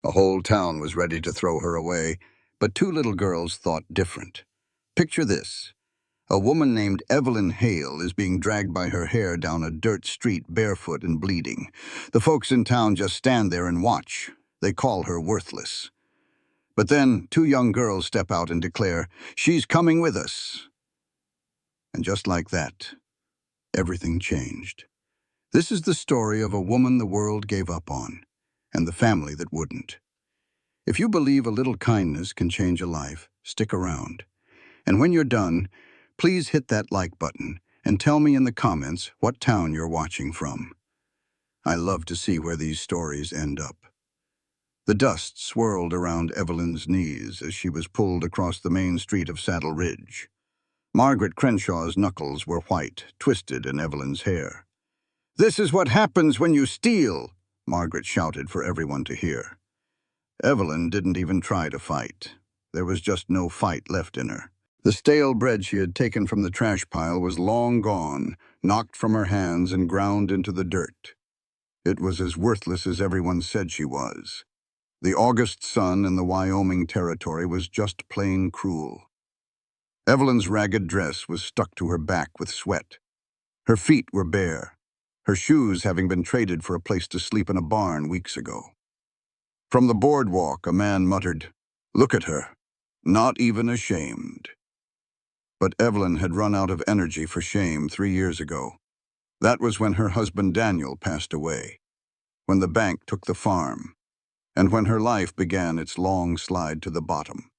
A whole town was ready to throw her away, but two little girls thought different. Picture this. A woman named Evelyn Hale is being dragged by her hair down a dirt street barefoot and bleeding. The folks in town just stand there and watch. They call her worthless. But then two young girls step out and declare, "She's coming with us." And just like that, everything changed. This is the story of a woman the world gave up on, and the family that wouldn't. If you believe a little kindness can change a life, stick around. And when you're done, please hit that like button and tell me in the comments what town you're watching from. I love to see where these stories end up. The dust swirled around Evelyn's knees as she was pulled across the main street of Saddle Ridge. Margaret Crenshaw's knuckles were white, twisted in Evelyn's hair. "This is what happens when you steal," Margaret shouted for everyone to hear. Evelyn didn't even try to fight. There was just no fight left in her. The stale bread she had taken from the trash pile was long gone, knocked from her hands and ground into the dirt. It was as worthless as everyone said she was. The August sun in the Wyoming territory was just plain cruel. Evelyn's ragged dress was stuck to her back with sweat. Her feet were bare, her shoes having been traded for a place to sleep in a barn weeks ago. From the boardwalk, a man muttered, "Look at her, not even ashamed." But Evelyn had run out of energy for shame 3 years ago. That was when her husband Daniel passed away, when the bank took the farm, and when her life began its long slide to the bottom.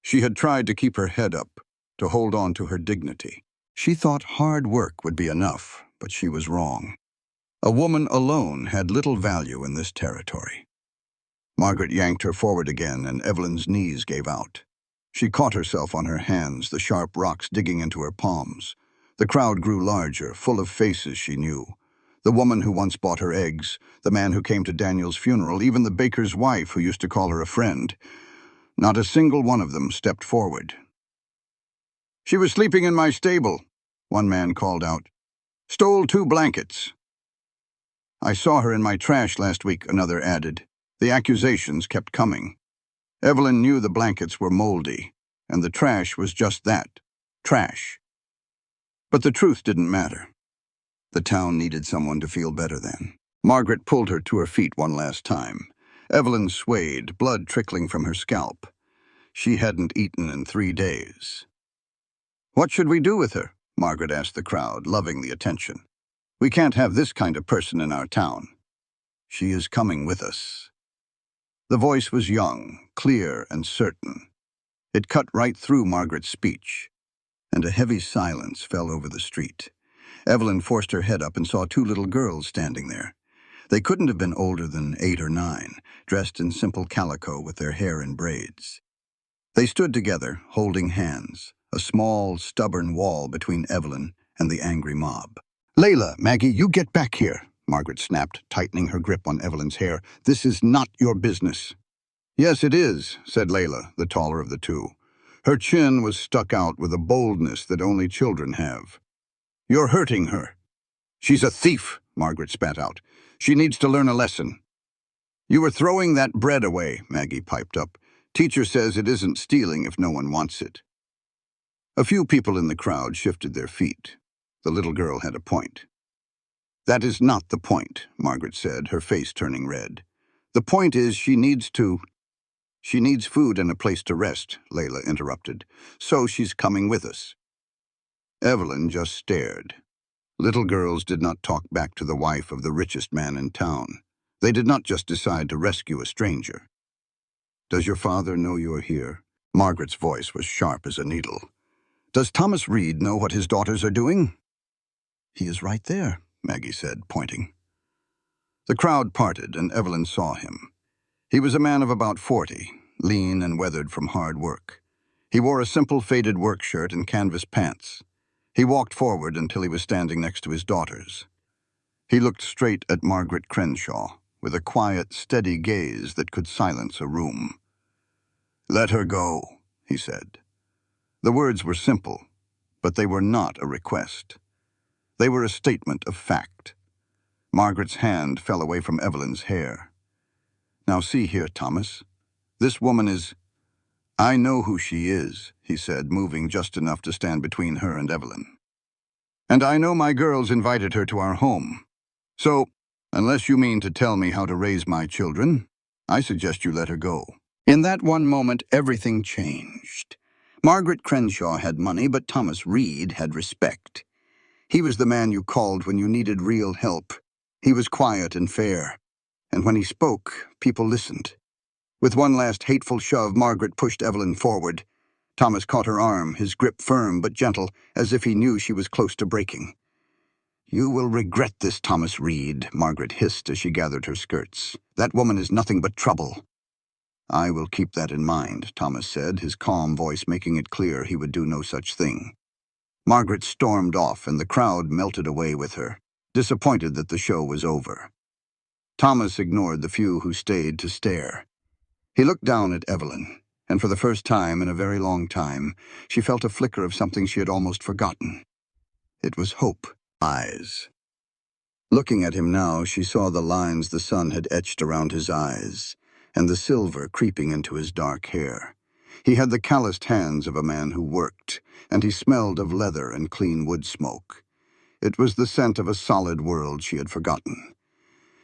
She had tried to keep her head up, to hold on to her dignity. She thought hard work would be enough, but she was wrong. A woman alone had little value in this territory. Margaret yanked her forward again, and Evelyn's knees gave out. She caught herself on her hands, the sharp rocks digging into her palms. The crowd grew larger, full of faces she knew. The woman who once bought her eggs, the man who came to Daniel's funeral, even the baker's wife who used to call her a friend. Not a single one of them stepped forward. "She was sleeping in my stable," one man called out. "Stole 2 blankets. "I saw her in my trash last week," another added. The accusations kept coming. Evelyn knew the blankets were moldy, and the trash was just that, trash. But the truth didn't matter. The town needed someone to feel better than. Margaret pulled her to her feet one last time. Evelyn swayed, blood trickling from her scalp. She hadn't eaten in 3 days. "What should we do with her?" Margaret asked the crowd, loving the attention. "We can't have this kind of person in our town." "She is coming with us." The voice was young, clear, and certain. It cut right through Margaret's speech, and a heavy silence fell over the street. Evelyn forced her head up and saw 2 little girls standing there. They couldn't have been older than 8 or 9, dressed in simple calico with their hair in braids. They stood together, holding hands, a small, stubborn wall between Evelyn and the angry mob. "Layla, Maggie, you get back here," Margaret snapped, tightening her grip on Evelyn's hair. "This is not your business." "Yes, it is," said Layla, the taller of the 2. Her chin was stuck out with a boldness that only children have. "You're hurting her." "She's a thief," Margaret spat out. "She needs to learn a lesson." "You were throwing that bread away," Maggie piped up. "Teacher says it isn't stealing if no one wants it." A few people in the crowd shifted their feet. The little girl had a point. "That is not the point," Margaret said, her face turning red. "The point is she needs food and a place to rest," Layla interrupted. "So she's coming with us." Evelyn just stared. Little girls did not talk back to the wife of the richest man in town. They did not just decide to rescue a stranger. "Does your father know you're here?" Margaret's voice was sharp as a needle. "Does Thomas Reed know what his daughters are doing?" "He is right there," Maggie said, pointing. The crowd parted, and Evelyn saw him. He was a man of about 40, lean and weathered from hard work. He wore a simple faded work shirt and canvas pants. He walked forward until he was standing next to his daughters. He looked straight at Margaret Crenshaw, with a quiet, steady gaze that could silence a room. "Let her go," he said. The words were simple, but they were not a request. They were a statement of fact. Margaret's hand fell away from Evelyn's hair. Now see here, Thomas. This woman is... I know who she is, he said, moving just enough to stand between her and Evelyn. And I know my girls invited her to our home. So, unless you mean to tell me how to raise my children, I suggest you let her go. In that one moment, everything changed. Margaret Crenshaw had money, but Thomas Reed had respect. He was the man you called when you needed real help. He was quiet and fair, and when he spoke, people listened. With one last hateful shove, Margaret pushed Evelyn forward. Thomas caught her arm, his grip firm but gentle, as if he knew she was close to breaking. "You will regret this, Thomas Reed," Margaret hissed as she gathered her skirts. "That woman is nothing but trouble." "I will keep that in mind," Thomas said, his calm voice making it clear he would do no such thing. Margaret stormed off, and the crowd melted away with her, disappointed that the show was over. Thomas ignored the few who stayed to stare. He looked down at Evelyn, and for the first time in a very long time, she felt a flicker of something she had almost forgotten. It was hope. Eyes. Looking at him now, she saw the lines the sun had etched around his eyes, and the silver creeping into his dark hair. He had the calloused hands of a man who worked, and he smelled of leather and clean wood smoke. It was the scent of a solid world she had forgotten.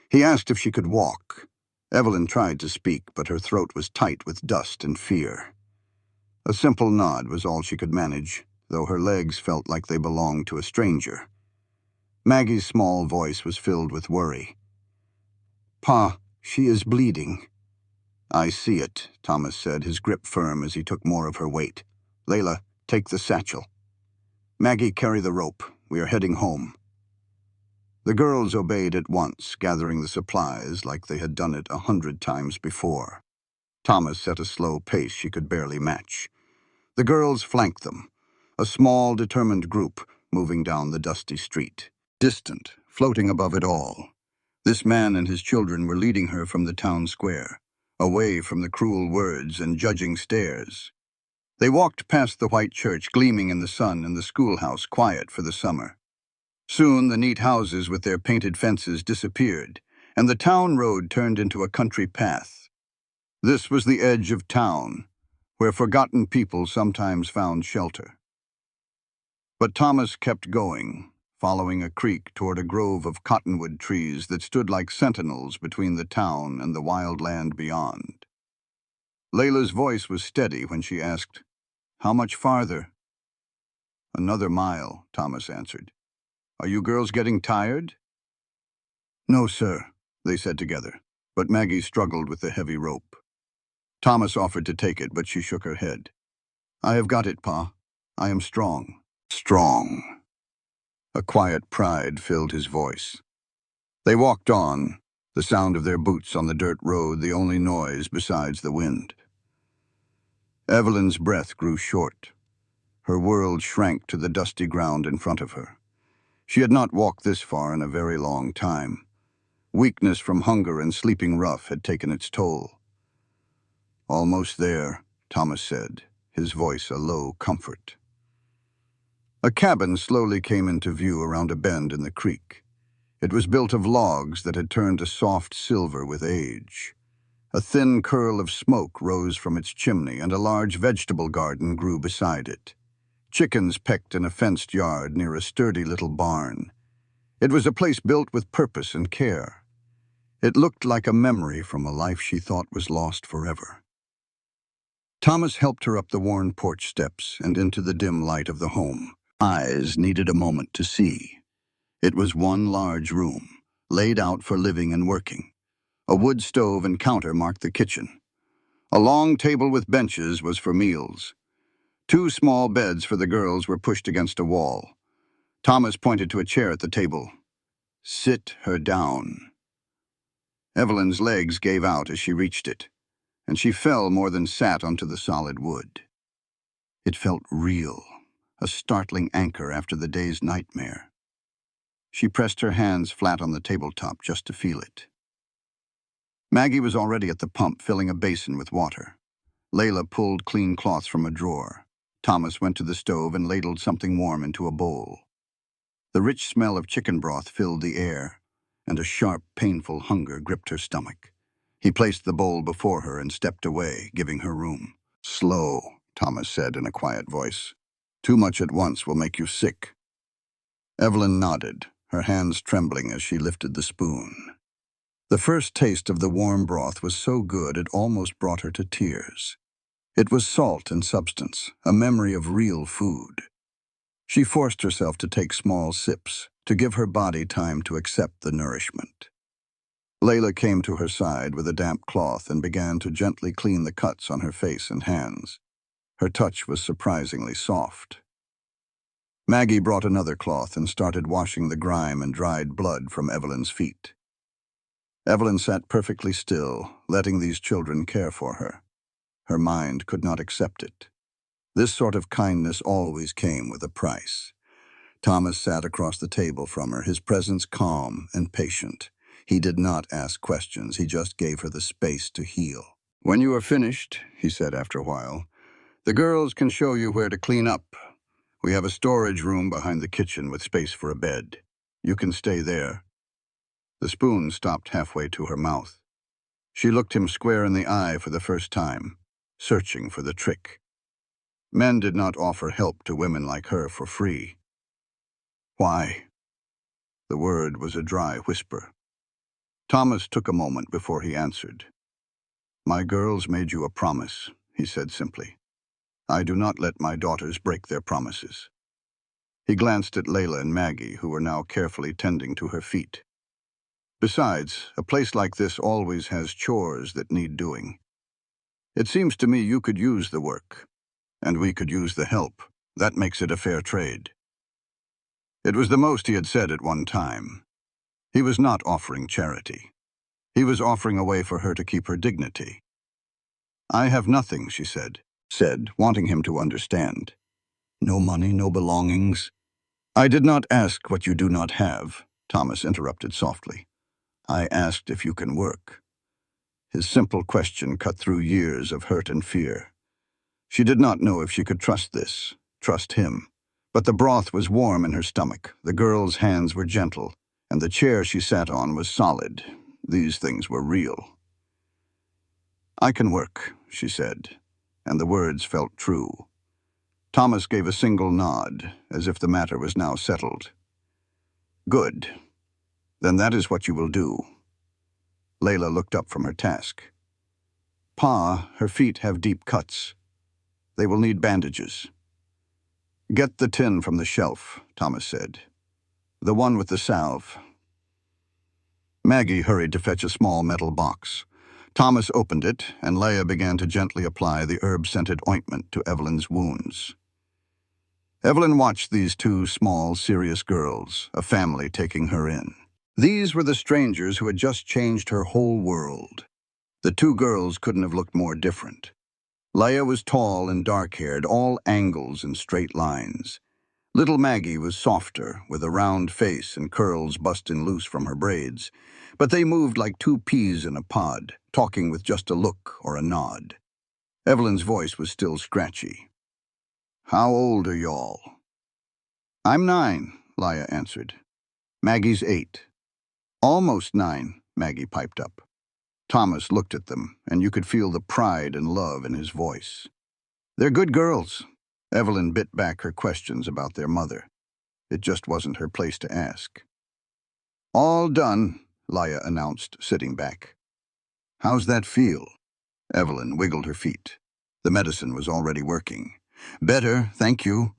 He asked if she could walk. Evelyn tried to speak, but her throat was tight with dust and fear. A simple nod was all she could manage, though her legs felt like they belonged to a stranger. Maggie's small voice was filled with worry. "Pa, she is bleeding." "I see it," Thomas said, his grip firm as he took more of her weight. "Layla, take the satchel. Maggie, carry the rope. We are heading home." The girls obeyed at once, gathering the supplies like they had done it 100 times before. Thomas set a slow pace she could barely match. The girls flanked them, a small, determined group moving down the dusty street. Distant, floating above it all, this man and his children were leading her from the town square, away from the cruel words and judging stares. They walked past the white church gleaming in the sun and the schoolhouse quiet for the summer. Soon the neat houses with their painted fences disappeared, and the town road turned into a country path. This was the edge of town, where forgotten people sometimes found shelter. But Thomas kept going, following a creek toward a grove of cottonwood trees that stood like sentinels between the town and the wild land beyond. Layla's voice was steady when she asked, "How much farther?" "Another mile," Thomas answered. "Are you girls getting tired?" "No, sir," they said together, but Maggie struggled with the heavy rope. Thomas offered to take it, but she shook her head. "I have got it, Pa. I am strong." Strong. A quiet pride filled his voice. They walked on, the sound of their boots on the dirt road the only noise besides the wind. Evelyn's breath grew short. Her world shrank to the dusty ground in front of her. She had not walked this far in a very long time. Weakness from hunger and sleeping rough had taken its toll. "Almost there," Thomas said, his voice a low comfort. A cabin slowly came into view around a bend in the creek. It was built of logs that had turned to soft silver with age. A thin curl of smoke rose from its chimney, and a large vegetable garden grew beside it. Chickens pecked in a fenced yard near a sturdy little barn. It was a place built with purpose and care. It looked like a memory from a life she thought was lost forever. Thomas helped her up the worn porch steps and into the dim light of the home. Eyes needed a moment to see. It was one large room, laid out for living and working. A wood stove and counter marked the kitchen. A long table with benches was for meals. 2 small beds for the girls were pushed against a wall. Thomas pointed to a chair at the table. "Sit her down." Evelyn's legs gave out as she reached it, and she fell more than sat onto the solid wood. It felt real, a startling anchor after the day's nightmare. She pressed her hands flat on the tabletop just to feel it. Maggie was already at the pump filling a basin with water. Layla pulled clean cloths from a drawer. Thomas went to the stove and ladled something warm into a bowl. The rich smell of chicken broth filled the air, and a sharp, painful hunger gripped her stomach. He placed the bowl before her and stepped away, giving her room. "Slow," Thomas said in a quiet voice. "Too much at once will make you sick." Evelyn nodded, her hands trembling as she lifted the spoon. The first taste of the warm broth was so good it almost brought her to tears. It was salt and substance, a memory of real food. She forced herself to take small sips, to give her body time to accept the nourishment. Layla came to her side with a damp cloth and began to gently clean the cuts on her face and hands. Her touch was surprisingly soft. Maggie brought another cloth and started washing the grime and dried blood from Evelyn's feet. Evelyn sat perfectly still, letting these children care for her. Her mind could not accept it. This sort of kindness always came with a price. Thomas sat across the table from her, his presence calm and patient. He did not ask questions, he just gave her the space to heal. "When you are finished," he said after a while, "the girls can show you where to clean up. We have a storage room behind the kitchen with space for a bed. You can stay there." The spoon stopped halfway to her mouth. She looked him square in the eye for the first time, searching for the trick. Men did not offer help to women like her for free. "Why?" The word was a dry whisper. Thomas took a moment before he answered. "My girls made you a promise," he said simply. "I do not let my daughters break their promises." He glanced at Layla and Maggie, who were now carefully tending to her feet. "Besides, a place like this always has chores that need doing. It seems to me you could use the work, and we could use the help. That makes it a fair trade." It was the most he had said at one time. He was not offering charity. He was offering a way for her to keep her dignity. "I have nothing," she said, wanting him to understand. "No money, no belongings." "I did not ask what you do not have," Thomas interrupted softly. "I asked if you can work." His simple question cut through years of hurt and fear. She did not know if she could trust him. But the broth was warm in her stomach, the girl's hands were gentle, and the chair she sat on was solid. These things were real. "I can work," she said, and the words felt true. Thomas gave a single nod, as if the matter was now settled. "Good. Then that is what you will do." Layla looked up from her task. "Pa, her feet have deep cuts. They will need bandages." "Get the tin from the shelf," Thomas said. "The one with the salve." Maggie hurried to fetch a small metal box. Thomas opened it, and Leia began to gently apply the herb-scented ointment to Evelyn's wounds. Evelyn watched these two small, serious girls, a family taking her in. These were the strangers who had just changed her whole world. The two girls couldn't have looked more different. Leia was tall and dark-haired, all angles and straight lines. Little Maggie was softer, with a round face and curls busting loose from her braids, but they moved like two peas in a pod, talking with just a look or a nod. Evelyn's voice was still scratchy. "How old are y'all?" "I'm 9, Leia answered. "Maggie's 8. "Almost 9, Maggie piped up. Thomas looked at them, and you could feel the pride and love in his voice. "They're good girls." Evelyn bit back her questions about their mother. It just wasn't her place to ask. "All done," Leia announced, sitting back. "How's that feel?" Evelyn wiggled her feet. The medicine was already working. "Better, thank you."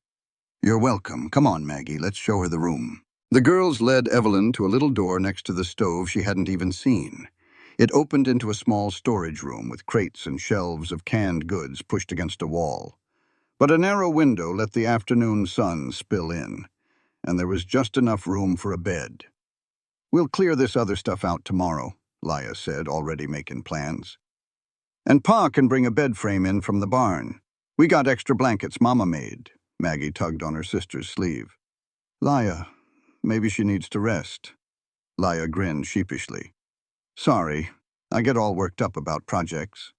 "You're welcome. Come on, Maggie, let's show her the room." The girls led Evelyn to a little door next to the stove she hadn't even seen. It opened into a small storage room with crates and shelves of canned goods pushed against a wall. But a narrow window let the afternoon sun spill in, and there was just enough room for a bed. "We'll clear this other stuff out tomorrow," Leia said, already making plans. "And Pa can bring a bed frame in from the barn. We got extra blankets Mama made." Maggie tugged on her sister's sleeve. "Leia, maybe she needs to rest." Leia grinned sheepishly. "Sorry, I get all worked up about projects."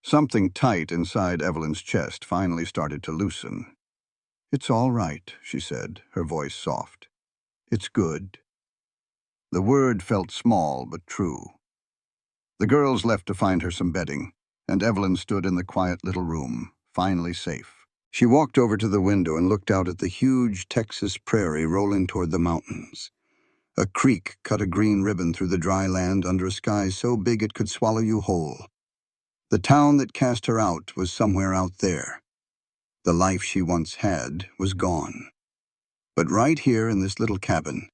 Something tight inside Evelyn's chest finally started to loosen. "It's all right," she said, her voice soft. "It's good." The word felt small but true. The girls left to find her some bedding, and Evelyn stood in the quiet little room, finally safe. She walked over to the window and looked out at the huge Texas prairie rolling toward the mountains. A creek cut a green ribbon through the dry land under a sky so big it could swallow you whole. The town that cast her out was somewhere out there. The life she once had was gone. But right here in this little cabin,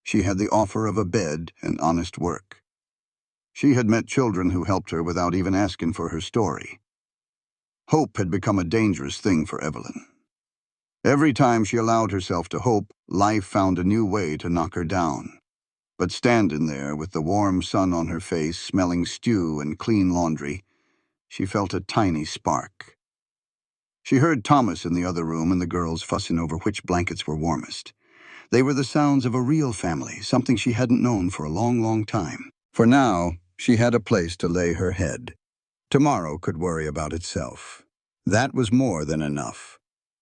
she had the offer of a bed and honest work. She had met children who helped her without even asking for her story. Hope had become a dangerous thing for Evelyn. Every time she allowed herself to hope, life found a new way to knock her down. But standing there with the warm sun on her face, smelling stew and clean laundry, she felt a tiny spark. She heard Thomas in the other room and the girls fussing over which blankets were warmest. They were the sounds of a real family, something she hadn't known for a long, long time. For now, she had a place to lay her head. Tomorrow could worry about itself. That was more than enough.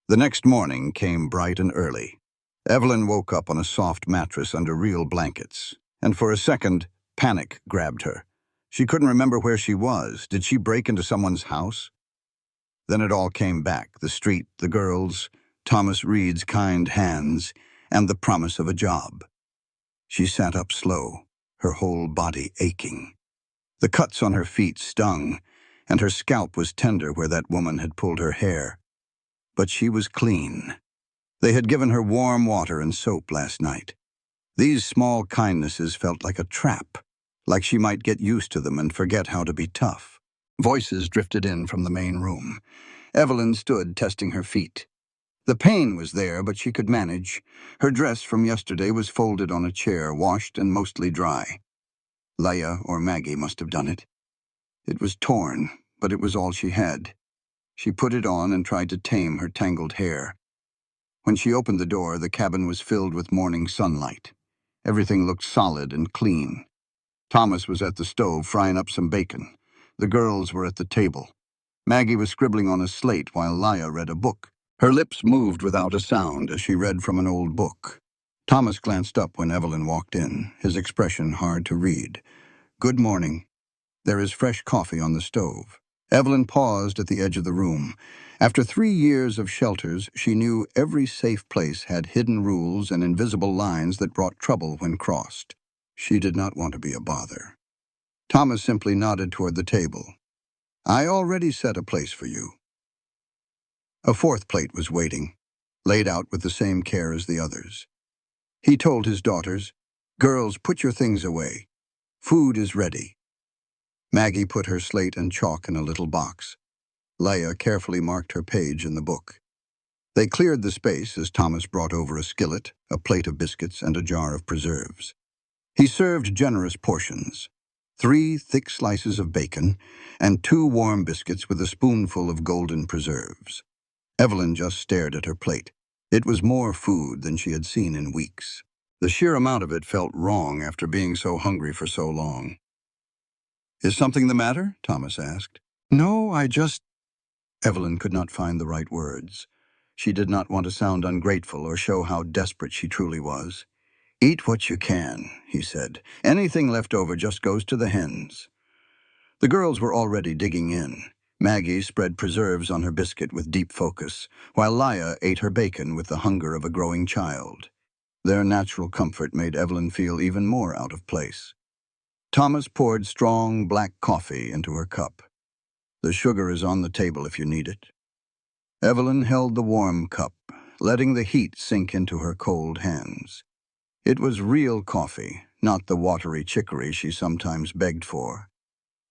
The next morning came bright and early. Evelyn woke up on a soft mattress under real blankets, and for a second, panic grabbed her. She couldn't remember where she was. Did she break into someone's house? Then it all came back, the street, the girls, Thomas Reed's kind hands, and the promise of a job. She sat up slow, her whole body aching. The cuts on her feet stung, and her scalp was tender where that woman had pulled her hair. But she was clean. They had given her warm water and soap last night. These small kindnesses felt like a trap, like she might get used to them and forget how to be tough. Voices drifted in from the main room. Evelyn stood testing her feet. The pain was there, but she could manage. Her dress from yesterday was folded on a chair, washed and mostly dry. Leah or Maggie must have done it. It was torn, but it was all she had. She put it on and tried to tame her tangled hair. When she opened the door, the cabin was filled with morning sunlight. Everything looked solid and clean. Thomas was at the stove frying up some bacon. The girls were at the table. Maggie was scribbling on a slate while Leah read a book. Her lips moved without a sound as she read from an old book. Thomas glanced up when Evelyn walked in, his expression hard to read. "Good morning. There is fresh coffee on the stove." Evelyn paused at the edge of the room. After 3 years of shelters, she knew every safe place had hidden rules and invisible lines that brought trouble when crossed. She did not want to be a bother. Thomas simply nodded toward the table. "I already set a place for you." A fourth plate was waiting, laid out with the same care as the others. He told his daughters, "Girls, put your things away. Food is ready." Maggie put her slate and chalk in a little box. Leah carefully marked her page in the book. They cleared the space as Thomas brought over a skillet, a plate of biscuits, and a jar of preserves. He served generous portions, 3 thick slices of bacon, and 2 warm biscuits with a spoonful of golden preserves. Evelyn just stared at her plate. It was more food than she had seen in weeks. The sheer amount of it felt wrong after being so hungry for so long. "Is something the matter?" Thomas asked. "No, I just—" Evelyn could not find the right words. She did not want to sound ungrateful or show how desperate she truly was. "Eat what you can," he said. "Anything left over just goes to the hens." The girls were already digging in. Maggie spread preserves on her biscuit with deep focus, while Leah ate her bacon with the hunger of a growing child. Their natural comfort made Evelyn feel even more out of place. Thomas poured strong black coffee into her cup. "The sugar is on the table if you need it." Evelyn held the warm cup, letting the heat sink into her cold hands. It was real coffee, not the watery chicory she sometimes begged for.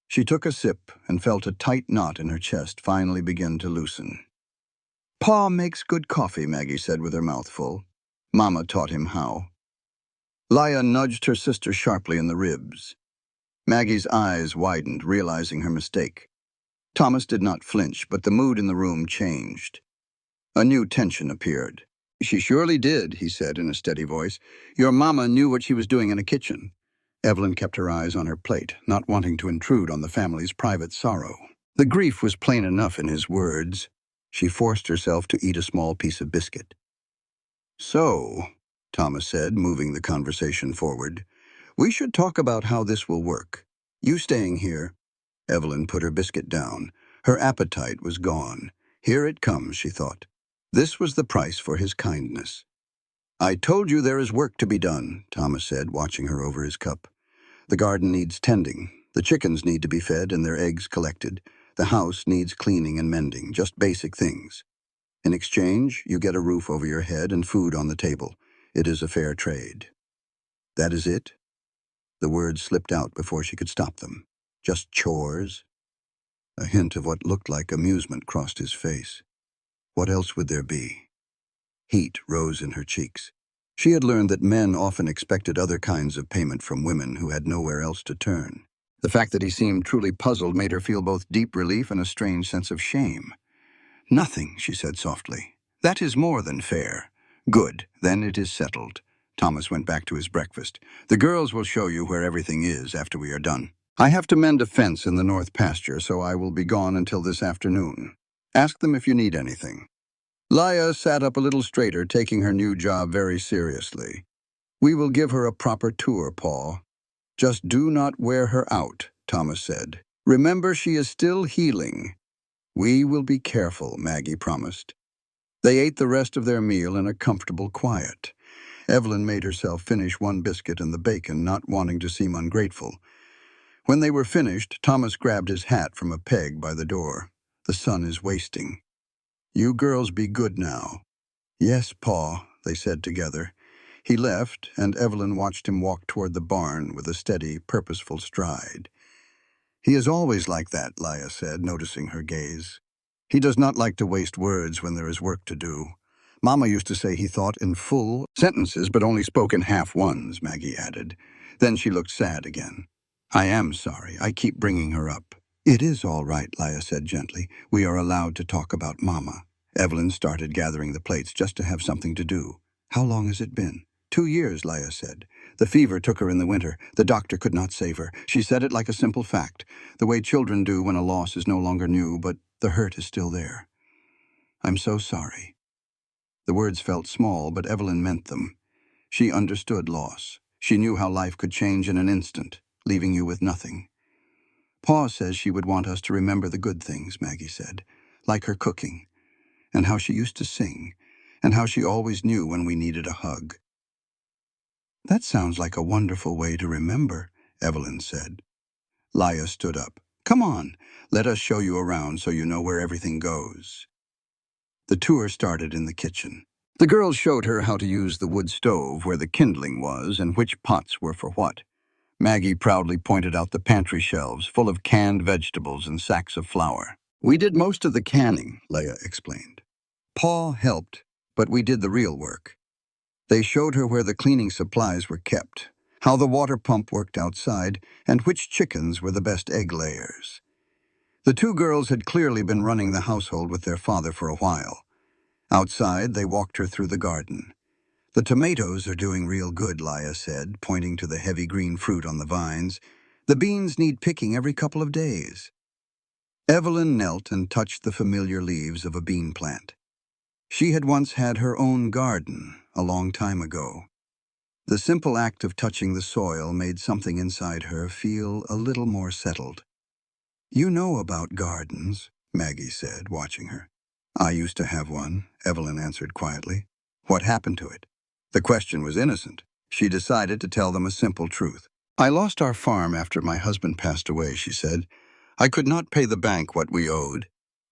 She took a sip and felt a tight knot in her chest finally begin to loosen. "Pa makes good coffee," Maggie said with her mouth full. "Mama taught him how." Leah nudged her sister sharply in the ribs. Maggie's eyes widened, realizing her mistake. Thomas did not flinch, but the mood in the room changed. A new tension appeared. "She surely did," he said in a steady voice. "Your mama knew what she was doing in a kitchen." Evelyn kept her eyes on her plate, not wanting to intrude on the family's private sorrow. The grief was plain enough in his words. She forced herself to eat a small piece of biscuit. "So," Thomas said, moving the conversation forward, "we should talk about how this will work. You staying here? Evelyn put her biscuit down. Her appetite was gone. Here it comes, she thought. This was the price for his kindness. I told you there is work to be done, Thomas said, watching her over his cup. The garden needs tending. The chickens need to be fed and their eggs collected. The house needs cleaning and mending, just basic things. In exchange, you get a roof over your head and food on the table. It is a fair trade. That is it? The words slipped out before she could stop them. Just chores? A hint of what looked like amusement crossed his face. What else would there be? Heat rose in her cheeks. She had learned that men often expected other kinds of payment from women who had nowhere else to turn. The fact that he seemed truly puzzled made her feel both deep relief and a strange sense of shame. Nothing, she said softly. That is more than fair. Good, then it is settled. Thomas went back to his breakfast. The girls will show you where everything is after we are done. I have to mend a fence in the north pasture, so I will be gone until this afternoon. Ask them if you need anything. Leia sat up a little straighter, taking her new job very seriously. We will give her a proper tour, Paul. Just do not wear her out, Thomas said. Remember, she is still healing. We will be careful, Maggie promised. They ate the rest of their meal in a comfortable quiet. Evelyn made herself finish one biscuit and the bacon, not wanting to seem ungrateful. When they were finished, Thomas grabbed his hat from a peg by the door. The sun is wasting. You girls be good now. Yes, Pa, they said together. He left, and Evelyn watched him walk toward the barn with a steady, purposeful stride. He is always like that, Leia said, noticing her gaze. He does not like to waste words when there is work to do. Mama used to say he thought in full sentences, but only spoke in half ones, Maggie added. Then she looked sad again. I am sorry. I keep bringing her up. It is all right, Leia said gently. We are allowed to talk about Mama. Evelyn started gathering the plates just to have something to do. How long has it been? 2 years, Leia said. The fever took her in the winter. The doctor could not save her. She said it like a simple fact, the way children do when a loss is no longer new, but the hurt is still there. I'm so sorry. The words felt small, but Evelyn meant them. She understood loss. She knew how life could change in an instant, leaving you with nothing. Pa says she would want us to remember the good things, Maggie said, like her cooking, and how she used to sing, and how she always knew when we needed a hug. That sounds like a wonderful way to remember, Evelyn said. Leia stood up. Come on, let us show you around so you know where everything goes. The tour started in the kitchen. The girls showed her how to use the wood stove where the kindling was and which pots were for what. Maggie proudly pointed out the pantry shelves full of canned vegetables and sacks of flour. We did most of the canning, Leia explained. Pa helped, but we did the real work. They showed her where the cleaning supplies were kept, how the water pump worked outside, and which chickens were the best egg layers. The two girls had clearly been running the household with their father for a while. Outside, they walked her through the garden. The tomatoes are doing real good, Leia said, pointing to the heavy green fruit on the vines. The beans need picking every couple of days. Evelyn knelt and touched the familiar leaves of a bean plant. She had once had her own garden a long time ago. The simple act of touching the soil made something inside her feel a little more settled. You know about gardens, Maggie said, watching her. I used to have one, Evelyn answered quietly. What happened to it? The question was innocent. She decided to tell them a simple truth. I lost our farm after my husband passed away, she said. I could not pay the bank what we owed.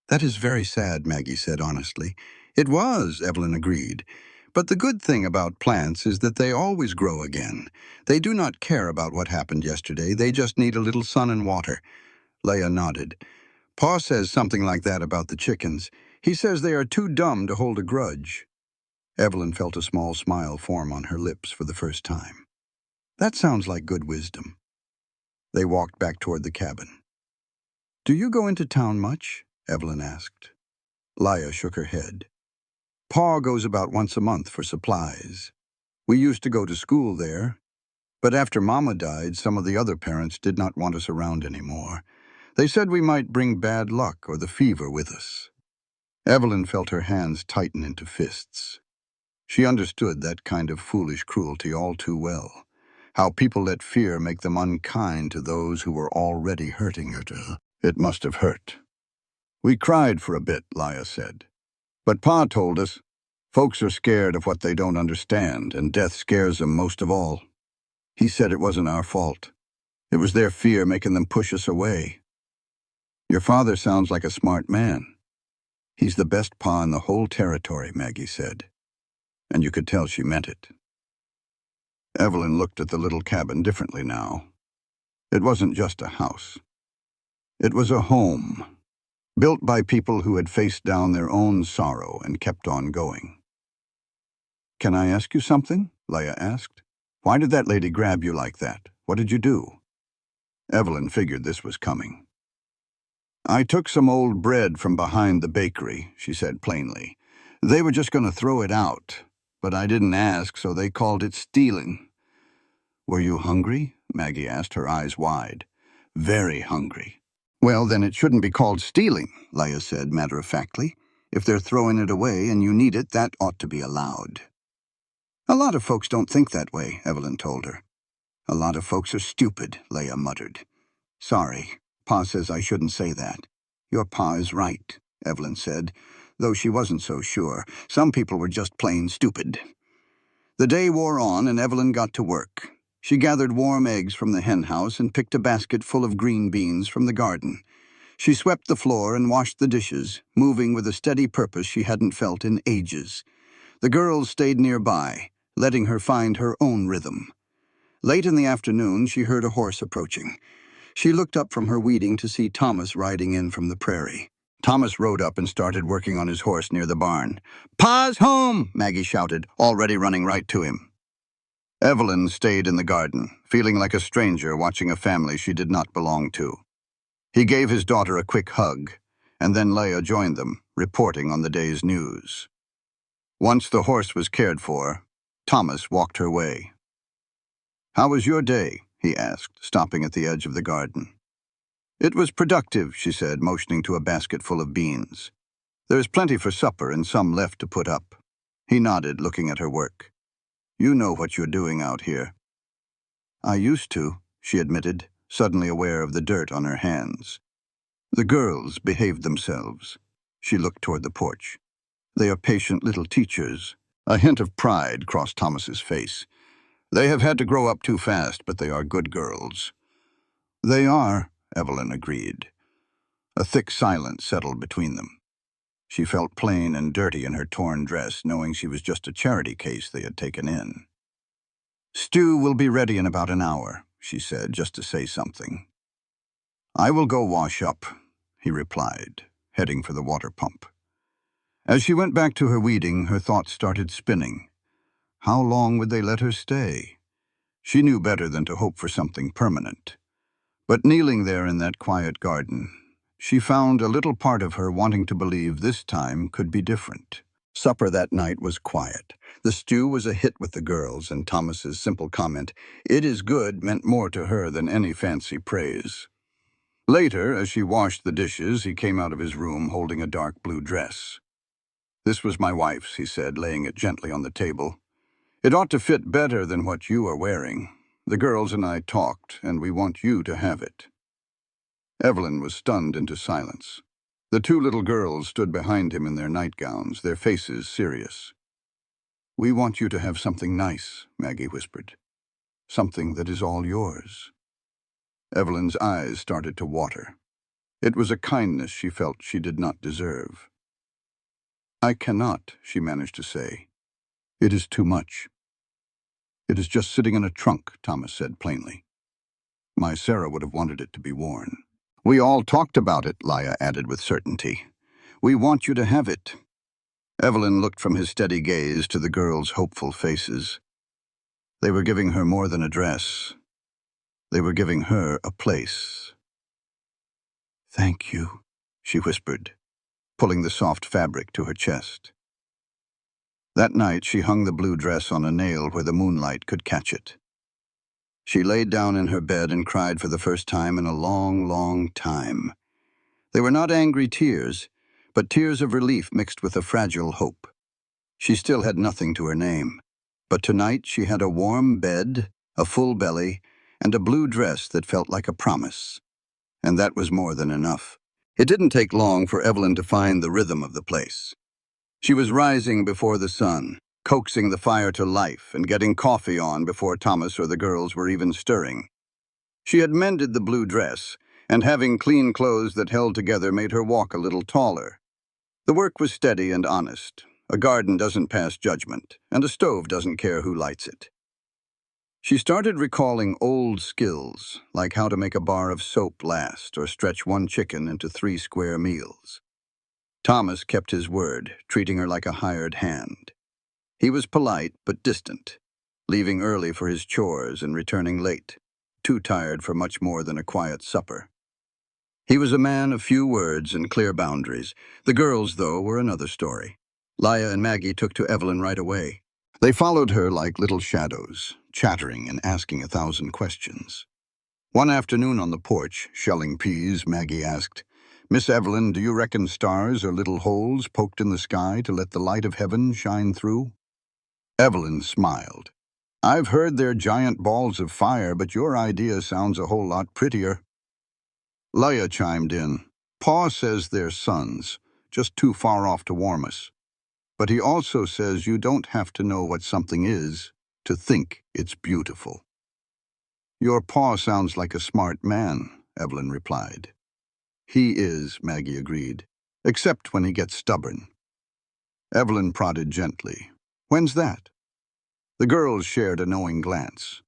That is very sad, Maggie said honestly. It was, Evelyn agreed. But the good thing about plants is that they always grow again. They do not care about what happened yesterday. They just need a little sun and water. Leia nodded. Pa says something like that about the chickens. He says they are too dumb to hold a grudge. Evelyn felt a small smile form on her lips for the first time. That sounds like good wisdom. They walked back toward the cabin. Do you go into town much? Evelyn asked. Leia shook her head. Pa goes about once a month for supplies. We used to go to school there, but after Mama died, some of the other parents did not want us around anymore. They said we might bring bad luck or the fever with us. Evelyn felt her hands tighten into fists. She understood that kind of foolish cruelty all too well. how people let fear make them unkind to those who were already hurting her. It must have hurt. We cried for a bit, Leah said. But Pa told us, folks are scared of what they don't understand, and death scares them most of all. He said it wasn't our fault. It was their fear making them push us away. Your father sounds like a smart man. He's the best pa in the whole territory, Maggie said. And you could tell she meant it. Evelyn looked at the little cabin differently now. It wasn't just a house. It was a home, built by people who had faced down their own sorrow and kept on going. Can I ask you something? Leah asked. Why did that lady grab you like that? What did you do? Evelyn figured this was coming. I took some old bread from behind the bakery, she said plainly. They were just going to throw it out, but I didn't ask, so they called it stealing. Were you hungry? Maggie asked, her eyes wide. Very hungry. Well, then it shouldn't be called stealing, Leah said matter-of-factly. If they're throwing it away and you need it, that ought to be allowed. A lot of folks don't think that way, Evelyn told her. A lot of folks are stupid, Leah muttered. Sorry, Pa says I shouldn't say that. Your Pa is right, Evelyn said, though she wasn't so sure. Some people were just plain stupid. The day wore on and Evelyn got to work. She gathered warm eggs from the hen house and picked a basket full of green beans from the garden. She swept the floor and washed the dishes, moving with a steady purpose she hadn't felt in ages. The girls stayed nearby, letting her find her own rhythm. Late in the afternoon, she heard a horse approaching. She looked up from her weeding to see Thomas riding in from the prairie. Thomas rode up and started working on his horse near the barn. "Pa's home!" Maggie shouted, already running right to him. Evelyn stayed in the garden, feeling like a stranger watching a family she did not belong to. He gave his daughter a quick hug, and then Leah joined them, reporting on the day's news. Once the horse was cared for, Thomas walked her way. "How was your day?" he asked, stopping at the edge of the garden. "It was productive," she said, motioning to a basket full of beans. "There's plenty for supper and some left to put up." He nodded, looking at her work. "You know what you're doing out here." "I used to," she admitted, suddenly aware of the dirt on her hands. "The girls behaved themselves." She looked toward the porch. "They are patient little teachers." A hint of pride crossed Thomas's face. "They have had to grow up too fast, but they are good girls." "They are," Evelyn agreed. A thick silence settled between them. She felt plain and dirty in her torn dress, knowing she was just a charity case they had taken in. "Stew will be ready in about an hour," she said, just to say something. "I will go wash up," he replied, heading for the water pump. As she went back to her weeding, her thoughts started spinning. How long would they let her stay? She knew better than to hope for something permanent. But kneeling there in that quiet garden, she found a little part of her wanting to believe this time could be different. Supper that night was quiet. The stew was a hit with the girls, and Thomas's simple comment, "It is good," meant more to her than any fancy praise. Later, as she washed the dishes, he came out of his room holding a dark blue dress. "This was my wife's," he said, laying it gently on the table. "It ought to fit better than what you are wearing. The girls and I talked, and we want you to have it." Evelyn was stunned into silence. The two little girls stood behind him in their nightgowns, their faces serious. "We want you to have something nice," Maggie whispered. "Something that is all yours." Evelyn's eyes started to water. It was a kindness she felt she did not deserve. "I cannot," she managed to say. "It is too much." "It is just sitting in a trunk," Thomas said plainly. "My Sarah would have wanted it to be worn." "We all talked about it," Leah added with certainty. "We want you to have it." Evelyn looked from his steady gaze to the girls' hopeful faces. They were giving her more than a dress. They were giving her a place. "Thank you," she whispered, pulling the soft fabric to her chest. That night she hung the blue dress on a nail where the moonlight could catch it. She laid down in her bed and cried for the first time in a long, long time. They were not angry tears, but tears of relief mixed with a fragile hope. She still had nothing to her name, but tonight she had a warm bed, a full belly, and a blue dress that felt like a promise. And that was more than enough. It didn't take long for Evelyn to find the rhythm of the place. She was rising before the sun, coaxing the fire to life and getting coffee on before Thomas or the girls were even stirring. She had mended the blue dress, and having clean clothes that held together made her walk a little taller. The work was steady and honest. A garden doesn't pass judgment, and a stove doesn't care who lights it. She started recalling old skills, like how to make a bar of soap last or stretch one chicken into 3 square meals. Thomas kept his word, treating her like a hired hand. He was polite but distant, leaving early for his chores and returning late, too tired for much more than a quiet supper. He was a man of few words and clear boundaries. The girls, though, were another story. Leah and Maggie took to Evelyn right away. They followed her like little shadows, chattering and asking 1,000 questions. One afternoon on the porch, shelling peas, Maggie asked, "Miss Evelyn, do you reckon stars are little holes poked in the sky to let the light of heaven shine through?" Evelyn smiled. "I've heard they're giant balls of fire, but your idea sounds a whole lot prettier." Leah chimed in. "Pa says they're suns, just too far off to warm us. But he also says you don't have to know what something is to think it's beautiful." "Your pa sounds like a smart man," Evelyn replied. "He is," Maggie agreed, "except when he gets stubborn." Evelyn prodded gently. "When's that?" The girls shared a knowing glance.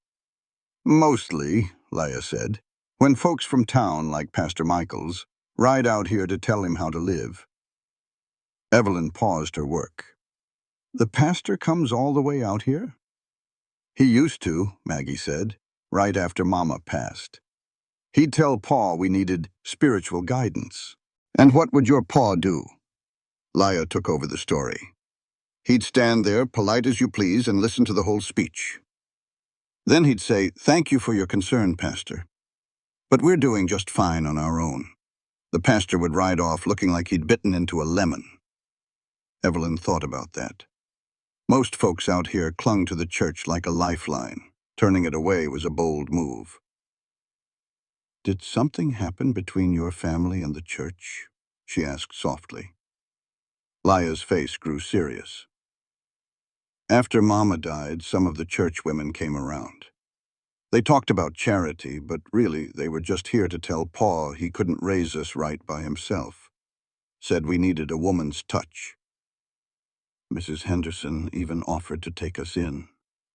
"Mostly," Leah said, "when folks from town, like Pastor Michaels, ride out here to tell him how to live." Evelyn paused her work. "The pastor comes all the way out here?" "He used to," Maggie said, "right after Mama passed. He'd tell Pa we needed spiritual guidance." "And what would your pa do?" Leah took over the story. "He'd stand there, polite as you please, and listen to the whole speech. Then he'd say, 'Thank you for your concern, Pastor. But we're doing just fine on our own.' The pastor would ride off looking like he'd bitten into a lemon." Evelyn thought about that. Most folks out here clung to the church like a lifeline. Turning it away was a bold move. "Did something happen between your family and the church?" she asked softly. Leah's face grew serious. "After Mama died, some of the church women came around. They talked about charity, but really they were just here to tell Pa he couldn't raise us right by himself. Said we needed a woman's touch. Mrs. Henderson even offered to take us in,"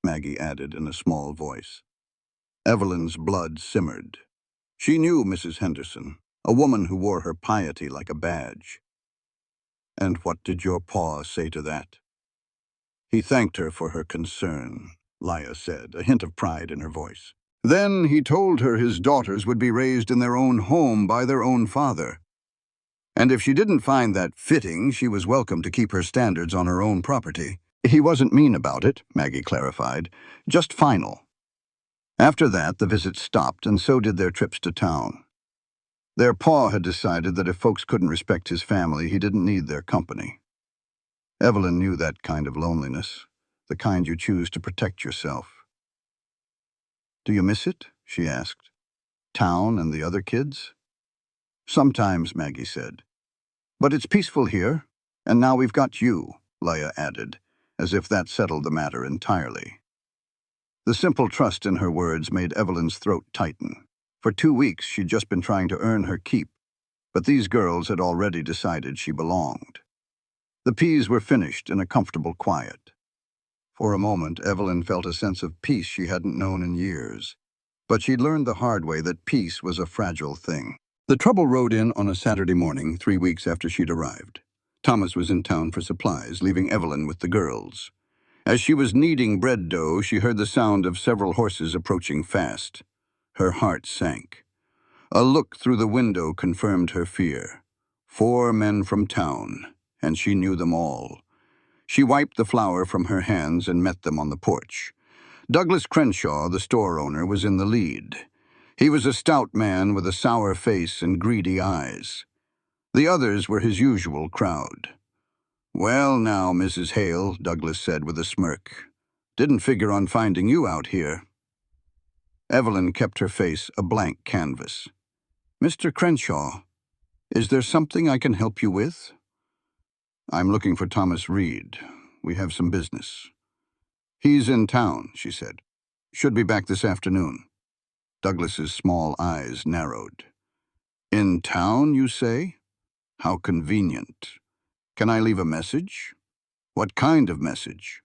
Maggie added in a small voice. Evelyn's blood simmered. She knew Mrs. Henderson, a woman who wore her piety like a badge. "And what did your pa say to that?" "He thanked her for her concern," Leah said, a hint of pride in her voice. "Then he told her his daughters would be raised in their own home by their own father. And if she didn't find that fitting, she was welcome to keep her standards on her own property." "He wasn't mean about it," Maggie clarified, "just final." After that, the visits stopped, and so did their trips to town. Their pa had decided that if folks couldn't respect his family, he didn't need their company. Evelyn knew that kind of loneliness, the kind you choose to protect yourself. "Do you miss it?" she asked. "Town and the other kids?" "Sometimes," Maggie said. "But it's peaceful here, and now we've got you," Leah added, as if that settled the matter entirely. The simple trust in her words made Evelyn's throat tighten. For 2 weeks she'd just been trying to earn her keep, but these girls had already decided she belonged. The peas were finished in a comfortable quiet. For a moment, Evelyn felt a sense of peace she hadn't known in years. But she'd learned the hard way that peace was a fragile thing. The trouble rode in on a Saturday morning, 3 weeks after she'd arrived. Thomas was in town for supplies, leaving Evelyn with the girls. As she was kneading bread dough, she heard the sound of several horses approaching fast. Her heart sank. A look through the window confirmed her fear. 4 men from town, and she knew them all. She wiped the flour from her hands and met them on the porch. Douglas Crenshaw, the store owner, was in the lead. He was a stout man with a sour face and greedy eyes. The others were his usual crowd. "Well now, Mrs. Hale," Douglas said with a smirk. "Didn't figure on finding you out here." Evelyn kept her face a blank canvas. "Mr. Crenshaw, is there something I can help you with?" "I'm looking for Thomas Reed. We have some business." "He's in town," she said. "Should be back this afternoon." Douglas's small eyes narrowed. "In town, you say? How convenient. Can I leave a message?" "What kind of message?"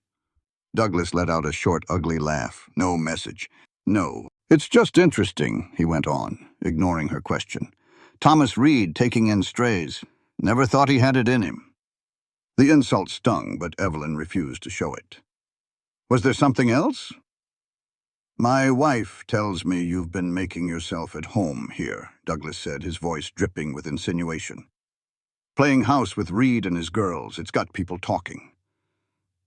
Douglas let out a short, ugly laugh. "No message. No. It's just interesting," he went on, ignoring her question. "Thomas Reed taking in strays. Never thought he had it in him." The insult stung, but Evelyn refused to show it. "Was there something else?" "My wife tells me you've been making yourself at home here," Douglas said, his voice dripping with insinuation. "Playing house with Reed and his girls. It's got people talking."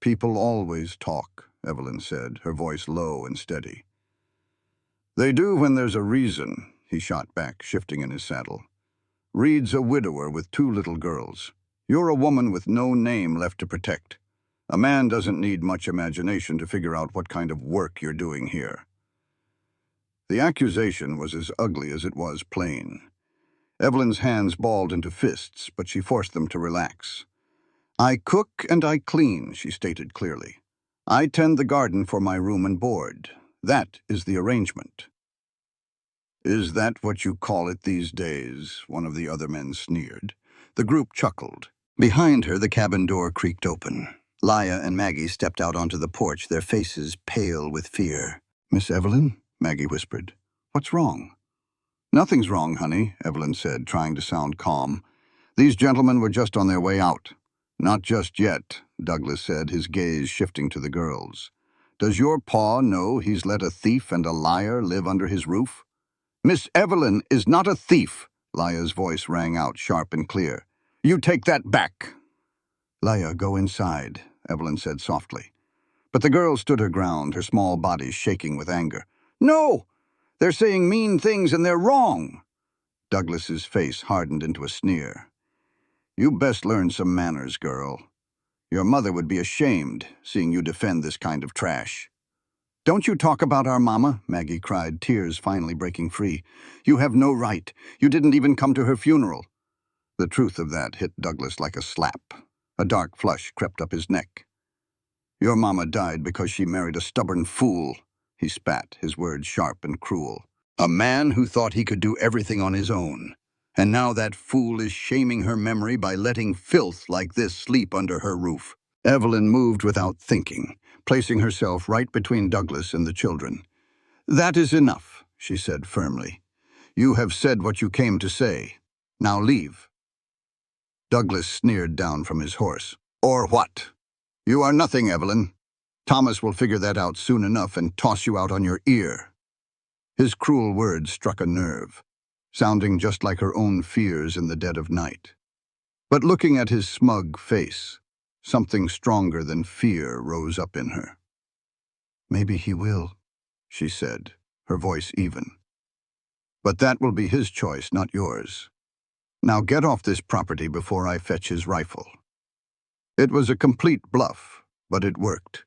"People always talk," Evelyn said, her voice low and steady. "They do when there's a reason," he shot back, shifting in his saddle. "Reed's a widower with 2 little girls. You're a woman with no name left to protect. A man doesn't need much imagination to figure out what kind of work you're doing here." The accusation was as ugly as it was plain. Evelyn's hands balled into fists, but she forced them to relax. "I cook and I clean," she stated clearly. "I tend the garden for my room and board. That is the arrangement." "Is that what you call it these days?" one of the other men sneered. The group chuckled. Behind her, the cabin door creaked open. Leah and Maggie stepped out onto the porch, their faces pale with fear. "Miss Evelyn?" Maggie whispered. "What's wrong?" "Nothing's wrong, honey," Evelyn said, trying to sound calm. "These gentlemen were just on their way out." "Not just yet," Douglas said, his gaze shifting to the girls. "Does your pa know he's let a thief and a liar live under his roof?" "Miss Evelyn is not a thief," Leah's voice rang out sharp and clear. "You take that back." "Leah, go inside," Evelyn said softly. But the girl stood her ground, her small body shaking with anger. "No! They're saying mean things and they're wrong." Douglas's face hardened into a sneer. "You best learn some manners, girl. Your mother would be ashamed, seeing you defend this kind of trash." "Don't you talk about our mama," Maggie cried, tears finally breaking free. "You have no right. You didn't even come to her funeral." The truth of that hit Douglas like a slap. A dark flush crept up his neck. "Your mama died because she married a stubborn fool," he spat, his words sharp and cruel. "A man who thought he could do everything on his own. And now that fool is shaming her memory by letting filth like this sleep under her roof." Evelyn moved without thinking, placing herself right between Douglas and the children. "That is enough," she said firmly. "You have said what you came to say. Now leave." Douglas sneered down from his horse. "Or what? You are nothing, Evelyn. Thomas will figure that out soon enough and toss you out on your ear." His cruel words struck a nerve, sounding just like her own fears in the dead of night. But looking at his smug face, something stronger than fear rose up in her. "Maybe he will," she said, her voice even. "But that will be his choice, not yours. Now get off this property before I fetch his rifle." It was a complete bluff, but it worked.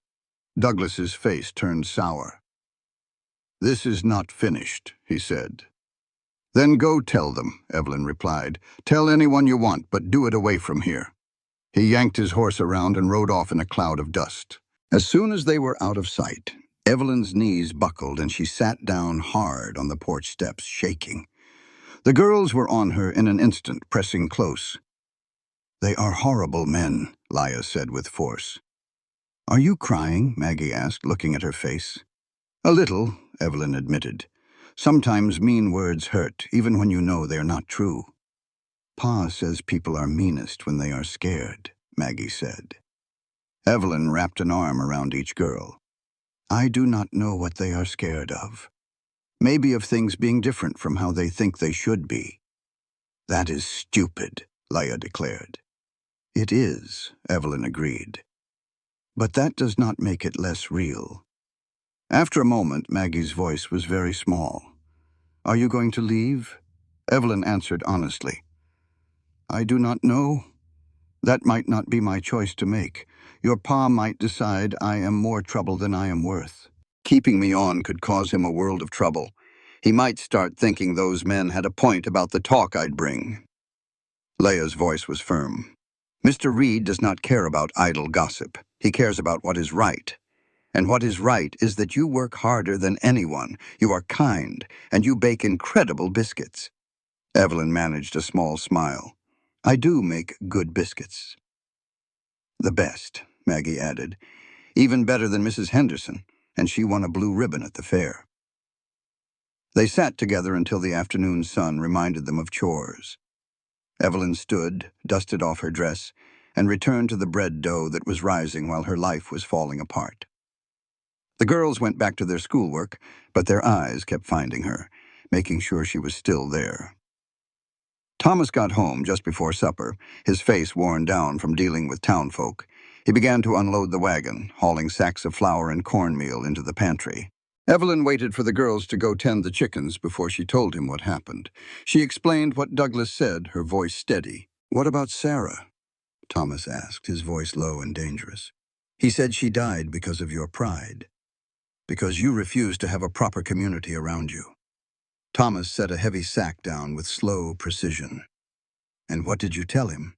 Douglas's face turned sour. "This is not finished," he said. "Then go tell them," Evelyn replied. "Tell anyone you want, but do it away from here." He yanked his horse around and rode off in a cloud of dust. As soon as they were out of sight, Evelyn's knees buckled and she sat down hard on the porch steps, shaking. The girls were on her in an instant, pressing close. "They are horrible men," Leah said with force. "Are you crying?" Maggie asked, looking at her face. "A little," Evelyn admitted. "Sometimes mean words hurt, even when you know they are not true." "Pa says people are meanest when they are scared," Maggie said. Evelyn wrapped an arm around each girl. "I do not know what they are scared of. Maybe of things being different from how they think they should be." "That is stupid," Leah declared. "It is," Evelyn agreed. "But that does not make it less real." After a moment, Maggie's voice was very small. "Are you going to leave?" Evelyn answered honestly. "I do not know. That might not be my choice to make. Your pa might decide I am more trouble than I am worth." Keeping me on could cause him a world of trouble. He might start thinking those men had a point about the talk I'd bring. Leia's voice was firm. Mr. Reed does not care about idle gossip. He cares about what is right. And what is right is that you work harder than anyone, you are kind, and you bake incredible biscuits. Evelyn managed a small smile. I do make good biscuits. The best, Maggie added. Even better than Mrs. Henderson, and she won a blue ribbon at the fair. They sat together until the afternoon sun reminded them of chores. Evelyn stood, dusted off her dress, and returned to the bread dough that was rising while her life was falling apart. The girls went back to their schoolwork, but their eyes kept finding her, making sure she was still there. Thomas got home just before supper, his face worn down from dealing with townfolk. He began to unload the wagon, hauling sacks of flour and cornmeal into the pantry. Evelyn waited for the girls to go tend the chickens before she told him what happened. She explained what Douglas said, her voice steady. "What about Sarah?" Thomas asked, his voice low and dangerous. "He said she died because of your pride. Because you refused to have a proper community around you." Thomas set a heavy sack down with slow precision. "And what did you tell him?"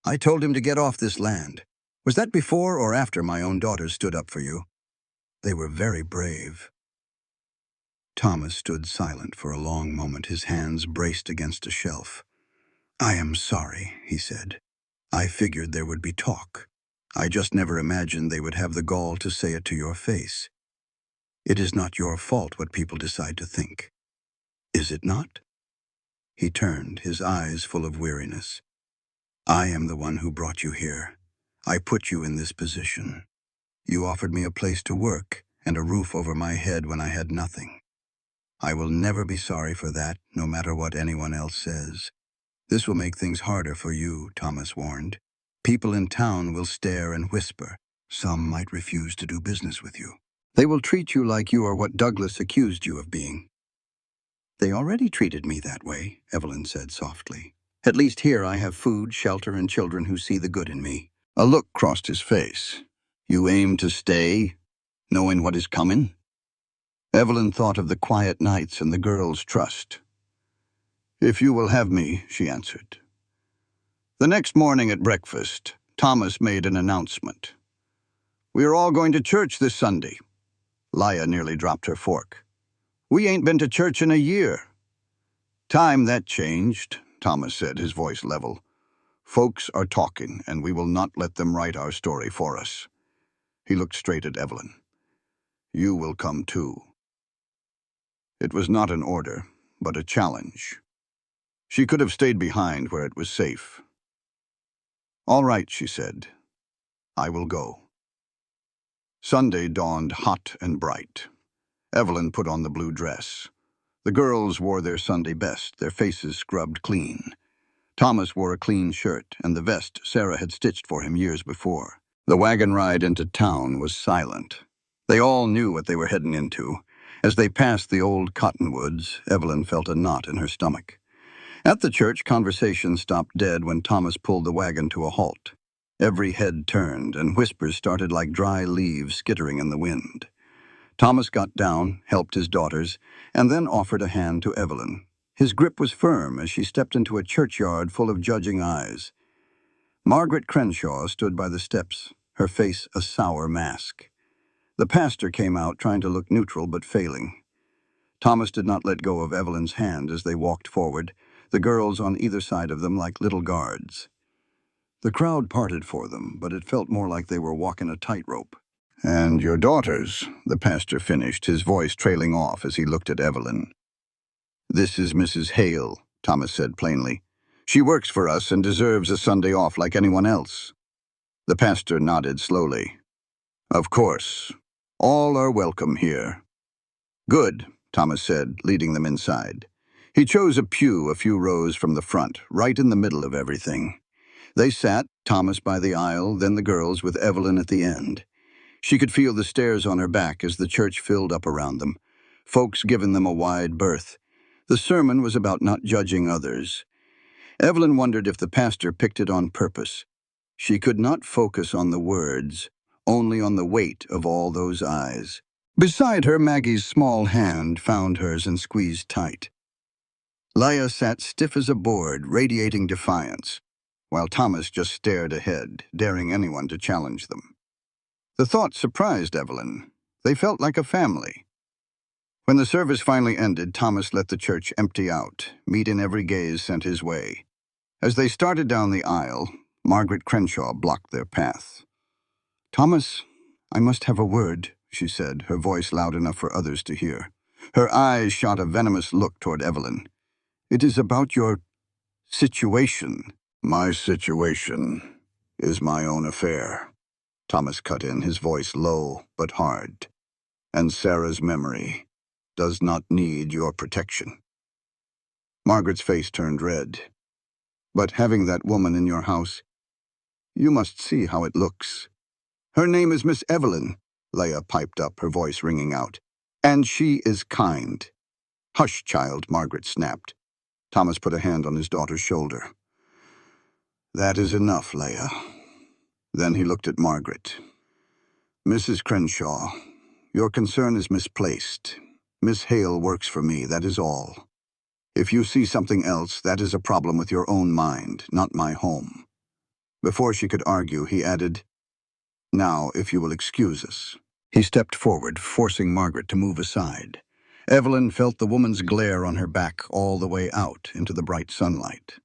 "I told him to get off this land. Was that before or after my own daughters stood up for you?" "They were very brave." Thomas stood silent for a long moment, his hands braced against a shelf. "I am sorry," he said. "I figured there would be talk. I just never imagined they would have the gall to say it to your face. It is not your fault what people decide to think. Is it not?" He turned, his eyes full of weariness. "I am the one who brought you here. I put you in this position. You offered me a place to work and a roof over my head when I had nothing. I will never be sorry for that, no matter what anyone else says. This will make things harder for you," Thomas warned. "People in town will stare and whisper. Some might refuse to do business with you. They will treat you like you are what Douglas accused you of being." "They already treated me that way," Evelyn said softly. "At least here I have food, shelter, and children who see the good in me." A look crossed his face. "You aim to stay, knowing what is coming?" Evelyn thought of the quiet nights and the girls' trust. "If you will have me," she answered. The next morning at breakfast, Thomas made an announcement. "We are all going to church this Sunday." Leia nearly dropped her fork. "We ain't been to church in a year." "Time that changed," Thomas said, his voice level. "Folks are talking, and we will not let them write our story for us." He looked straight at Evelyn. "You will come too." It was not an order, but a challenge. She could have stayed behind where it was safe. "All right," she said. "I will go." Sunday dawned hot and bright. Evelyn put on the blue dress. The girls wore their Sunday best, their faces scrubbed clean. Thomas wore a clean shirt and the vest Sarah had stitched for him years before. The wagon ride into town was silent. They all knew what they were heading into. As they passed the old cottonwoods, Evelyn felt a knot in her stomach. At the church, conversation stopped dead when Thomas pulled the wagon to a halt. Every head turned, and whispers started like dry leaves skittering in the wind. Thomas got down, helped his daughters, and then offered a hand to Evelyn. His grip was firm as she stepped into a churchyard full of judging eyes. Margaret Crenshaw stood by the steps, her face a sour mask. The pastor came out, trying to look neutral but failing. Thomas did not let go of Evelyn's hand as they walked forward, the girls on either side of them like little guards. The crowd parted for them, but it felt more like they were walking a tightrope. "And your daughters," the pastor finished, his voice trailing off as he looked at Evelyn. "This is Mrs. Hale," Thomas said plainly. "She works for us and deserves a Sunday off like anyone else." The pastor nodded slowly. "Of course. All are welcome here." "Good," Thomas said, leading them inside. He chose a pew a few rows from the front, right in the middle of everything. They sat, Thomas by the aisle, then the girls with Evelyn at the end. She could feel the stares on her back as the church filled up around them, folks giving them a wide berth. The sermon was about not judging others. Evelyn wondered if the pastor picked it on purpose. She could not focus on the words, only on the weight of all those eyes. Beside her, Maggie's small hand found hers and squeezed tight. Leia sat stiff as a board, radiating defiance, while Thomas just stared ahead, daring anyone to challenge them. The thought surprised Evelyn. They felt like a family. When the service finally ended, Thomas let the church empty out, meat in every gaze sent his way. As they started down the aisle, Margaret Crenshaw blocked their path. "Thomas, I must have a word," she said, her voice loud enough for others to hear. Her eyes shot a venomous look toward Evelyn. "It is about your situation." "My situation is my own affair," Thomas cut in, his voice low but hard. "And Sarah's memory does not need your protection." Margaret's face turned red. "But having that woman in your house, you must see how it looks." "Her name is Miss Evelyn," Leia piped up, her voice ringing out. "And she is kind." "Hush, child," Margaret snapped. Thomas put a hand on his daughter's shoulder. "That is enough, Leia." Then he looked at Margaret. "Mrs. Crenshaw, your concern is misplaced. Miss Hale works for me, that is all. If you see something else, that is a problem with your own mind, not my home." Before she could argue, he added, "Now, if you will excuse us." He stepped forward, forcing Margaret to move aside. Evelyn felt the woman's glare on her back all the way out into the bright sunlight.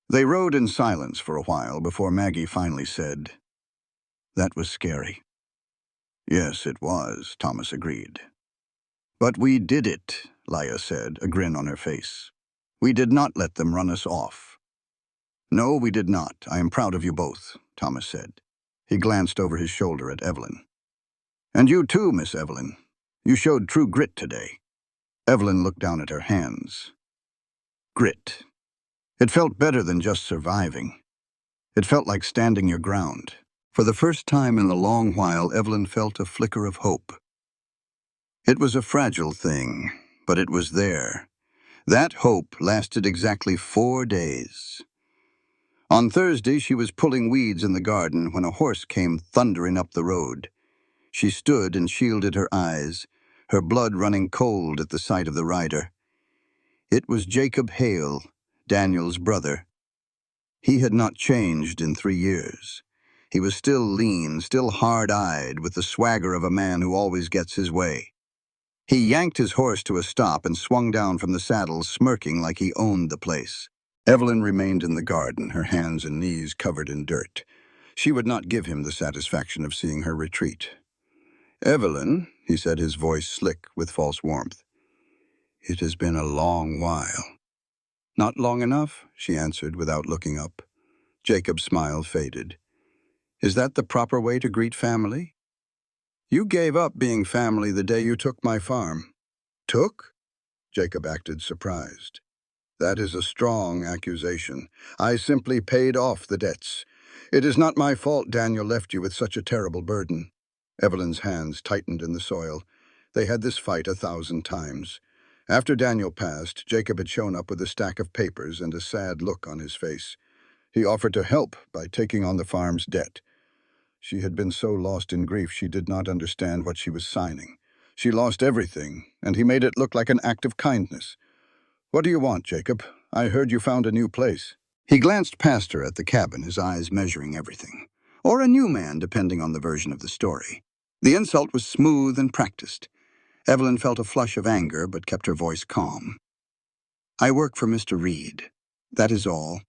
They rode in silence for a while before Maggie finally said, "That was scary." "Yes, it was," Thomas agreed. "But we did it," Leia said, a grin on her face. "We did not let them run us off." "No, we did not. I am proud of you both," Thomas said. He glanced over his shoulder at Evelyn. "And you too, Miss Evelyn. You showed true grit today." Evelyn looked down at her hands. Grit. It felt better than just surviving. It felt like standing your ground. For the first time in a long while, Evelyn felt a flicker of hope. It was a fragile thing, but it was there. That hope lasted exactly 4 days. On Thursday, she was pulling weeds in the garden when a horse came thundering up the road. She stood and shielded her eyes, her blood running cold at the sight of the rider. It was Jacob Hale, Daniel's brother. He had not changed in 3 years. He was still lean, still hard-eyed, with the swagger of a man who always gets his way. He yanked his horse to a stop and swung down from the saddle, smirking like he owned the place. Evelyn remained in the garden, her hands and knees covered in dirt. She would not give him the satisfaction of seeing her retreat. "Evelyn," he said, his voice slick with false warmth, "it has been a long while." "Not long enough," she answered without looking up. Jacob's smile faded. "Is that the proper way to greet family?" "You gave up being family the day you took my farm." "Took?" Jacob acted surprised. "That is a strong accusation. I simply paid off the debts. It is not my fault Daniel left you with such a terrible burden." Evelyn's hands tightened in the soil. They had this fight 1,000 times. After Daniel passed, Jacob had shown up with a stack of papers and a sad look on his face. He offered to help by taking on the farm's debt. She had been so lost in grief she did not understand what she was signing. She lost everything, and he made it look like an act of kindness. "What do you want, Jacob? I heard you found a new place." He glanced past her at the cabin, his eyes measuring everything. Or a new man, depending on the version of the story. The insult was smooth and practiced. Evelyn felt a flush of anger, but kept her voice calm. "I work for Mr. Reed. That is all."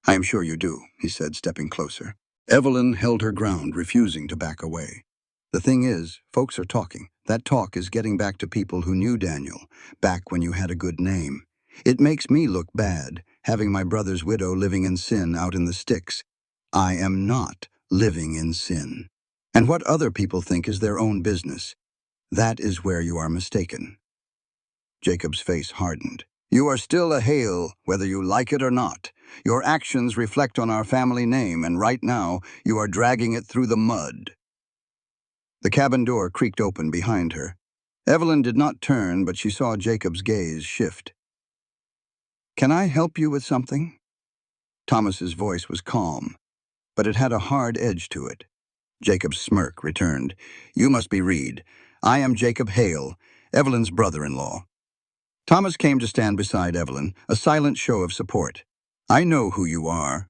"I am sure you do," he said, stepping closer. Evelyn held her ground, refusing to back away. "The thing is, folks are talking. That talk is getting back to people who knew Daniel, back when you had a good name. It makes me look bad, having my brother's widow living in sin out in the sticks. I am not living in sin. And what other people think is their own business. That is where you are mistaken." Jacob's face hardened. "You are still a Hale, whether you like it or not. Your actions reflect on our family name, and right now, you are dragging it through the mud." The cabin door creaked open behind her. Evelyn did not turn, but she saw Jacob's gaze shift. "Can I help you with something?" Thomas's voice was calm, but it had a hard edge to it. Jacob's smirk returned. "You must be Reed. I am Jacob Hale, Evelyn's brother-in-law." Thomas came to stand beside Evelyn, a silent show of support. "I know who you are.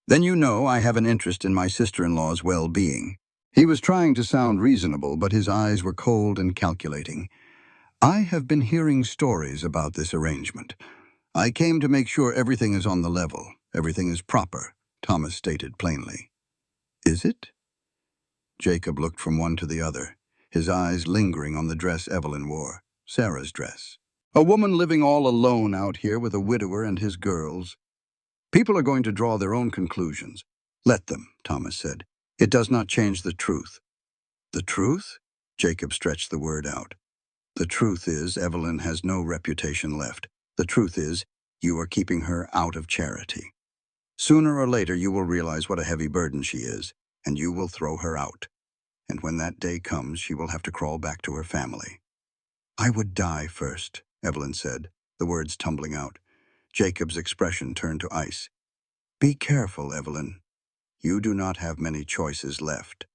Then you know I have an interest in my sister-in-law's well-being." He was trying to sound reasonable, but his eyes were cold and calculating. "I have been hearing stories about this arrangement. I came to make sure everything is on the level, everything is proper," Thomas stated plainly. "Is it?" Jacob looked from one to the other, his eyes lingering on the dress Evelyn wore, Sarah's dress. "A woman living all alone out here with a widower and his girls. People are going to draw their own conclusions." "Let them," Thomas said. "It does not change the truth." "The truth?" Jacob stretched the word out. "The truth is, Evelyn has no reputation left. The truth is, you are keeping her out of charity. Sooner or later you will realize what a heavy burden she is, and you will throw her out. And when that day comes, she will have to crawl back to her family." "I would die first," Evelyn said, the words tumbling out. Jacob's expression turned to ice. "Be careful, Evelyn. You do not have many choices left.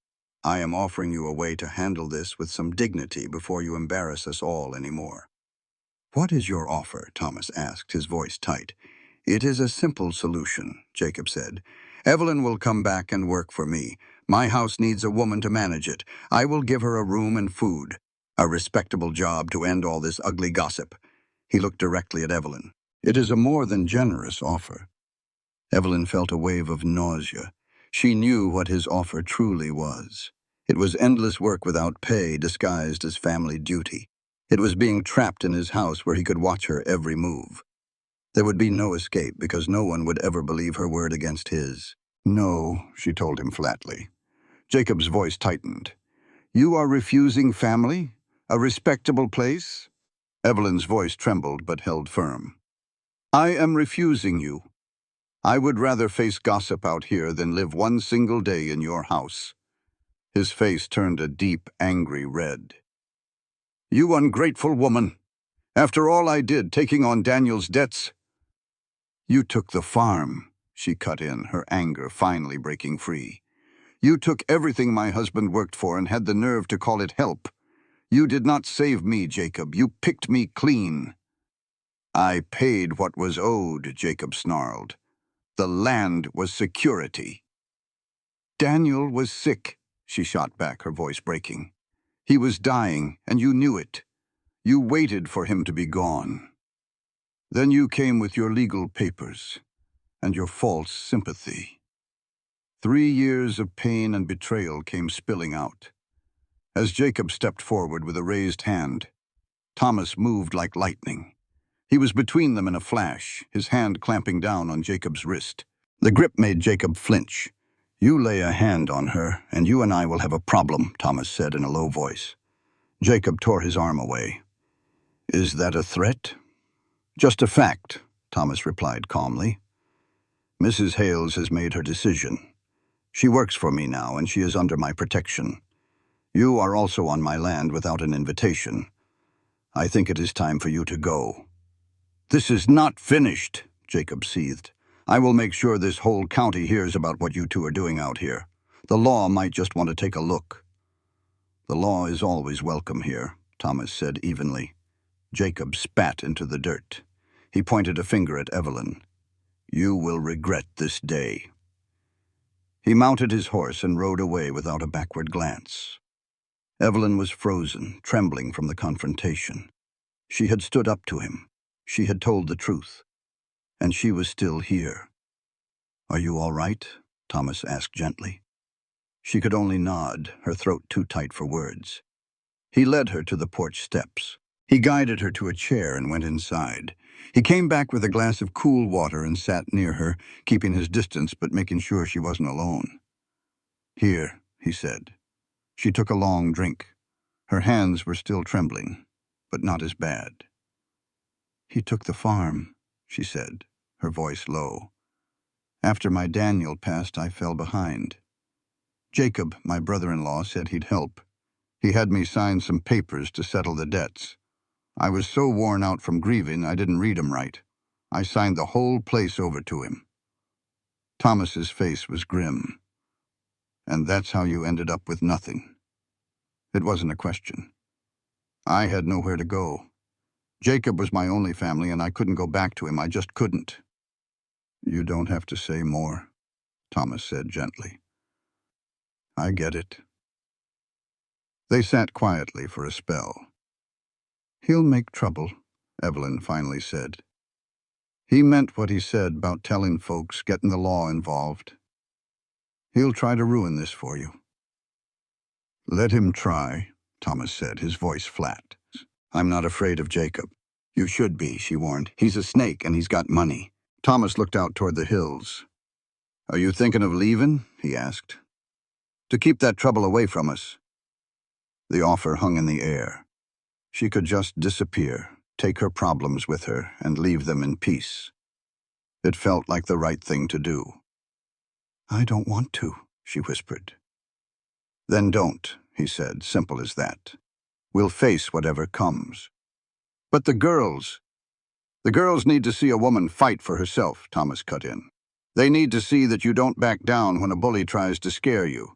I am offering you a way to handle this with some dignity before you embarrass us all anymore." "What is your offer?" Thomas asked, his voice tight. "It is a simple solution," Jacob said. "Evelyn will come back and work for me. My house needs a woman to manage it. I will give her a room and food. A respectable job to end all this ugly gossip." He looked directly at Evelyn. "It is a more than generous offer." Evelyn felt a wave of nausea. She knew what his offer truly was. It was endless work without pay, disguised as family duty. It was being trapped in his house where he could watch her every move. There would be no escape because no one would ever believe her word against his. "No," she told him flatly. Jacob's voice tightened. "You are refusing family? A respectable place?" Evelyn's voice trembled but held firm. "I am refusing you. I would rather face gossip out here than live one single day in your house." His face turned a deep, angry red. "You ungrateful woman! After all I did, taking on Daniel's debts." "You took the farm," she cut in, her anger finally breaking free. "You took everything my husband worked for and had the nerve to call it help. You did not save me, Jacob. You picked me clean." "I paid what was owed," Jacob snarled. "The land was security." "Daniel was sick," she shot back, her voice breaking. "He was dying, and you knew it. You waited for him to be gone. Then you came with your legal papers and your false sympathy. 3 years of pain and betrayal came spilling out." As Jacob stepped forward with a raised hand, Thomas moved like lightning. He was between them in a flash, his hand clamping down on Jacob's wrist. The grip made Jacob flinch. "You lay a hand on her, and you and I will have a problem," Thomas said in a low voice. Jacob tore his arm away. "Is that a threat?" "Just a fact," Thomas replied calmly. "Mrs. Hales has made her decision. She works for me now, and she is under my protection. You are also on my land without an invitation. I think it is time for you to go." "This is not finished," Jacob seethed. "I will make sure this whole county hears about what you two are doing out here. The law might just want to take a look." "The law is always welcome here," Thomas said evenly. Jacob spat into the dirt. He pointed a finger at Evelyn. "You will regret this day." He mounted his horse and rode away without a backward glance. Evelyn was frozen, trembling from the confrontation. She had stood up to him. She had told the truth. And she was still here. "Are you all right?" Thomas asked gently. She could only nod, her throat too tight for words. He led her to the porch steps. He guided her to a chair and went inside. He came back with a glass of cool water and sat near her, keeping his distance but making sure she wasn't alone. "Here," he said. She took a long drink. Her hands were still trembling, but not as bad. "He took the farm," she said, her voice low. "After my Daniel passed, I fell behind. Jacob, my brother-in-law, said he'd help. He had me sign some papers to settle the debts. I was so worn out from grieving I didn't read 'em right. I signed the whole place over to him." Thomas's face was grim. "And that's how you ended up with nothing?" It wasn't a question. I had nowhere to go. Jacob was my only family, and I couldn't go back to him. I just couldn't. You don't have to say more, Thomas said gently. I get it. They sat quietly for a spell. He'll make trouble, Evelyn finally said. He meant what he said about telling folks, getting the law involved. He'll try to ruin this for you. Let him try, Thomas said, his voice flat. I'm not afraid of Jacob. You should be, she warned. He's a snake and he's got money. Thomas looked out toward the hills. Are you thinking of leaving? He asked. To keep that trouble away from us. The offer hung in the air. She could just disappear, take her problems with her, and leave them in peace. It felt like the right thing to do. I don't want to, she whispered. Then don't, he said, simple as that. We'll face whatever comes. But the girls need to see a woman fight for herself, Thomas cut in. They need to see that you don't back down when a bully tries to scare you.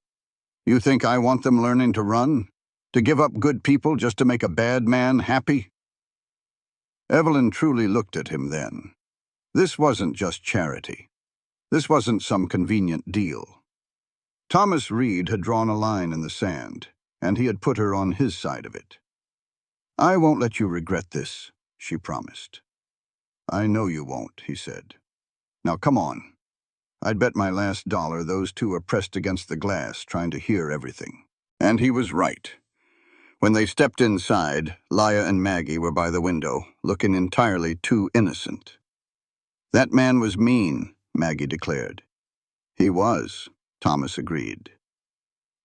You think I want them learning to run? To give up good people just to make a bad man happy? Evelyn truly looked at him then. This wasn't just charity. This wasn't some convenient deal. Thomas Reed had drawn a line in the sand, and he had put her on his side of it. I won't let you regret this, she promised. I know you won't, he said. Now come on. I'd bet my last dollar those two are pressed against the glass, trying to hear everything. And he was right. When they stepped inside, Leah and Maggie were by the window, looking entirely too innocent. That man was mean, Maggie declared. He was, Thomas agreed.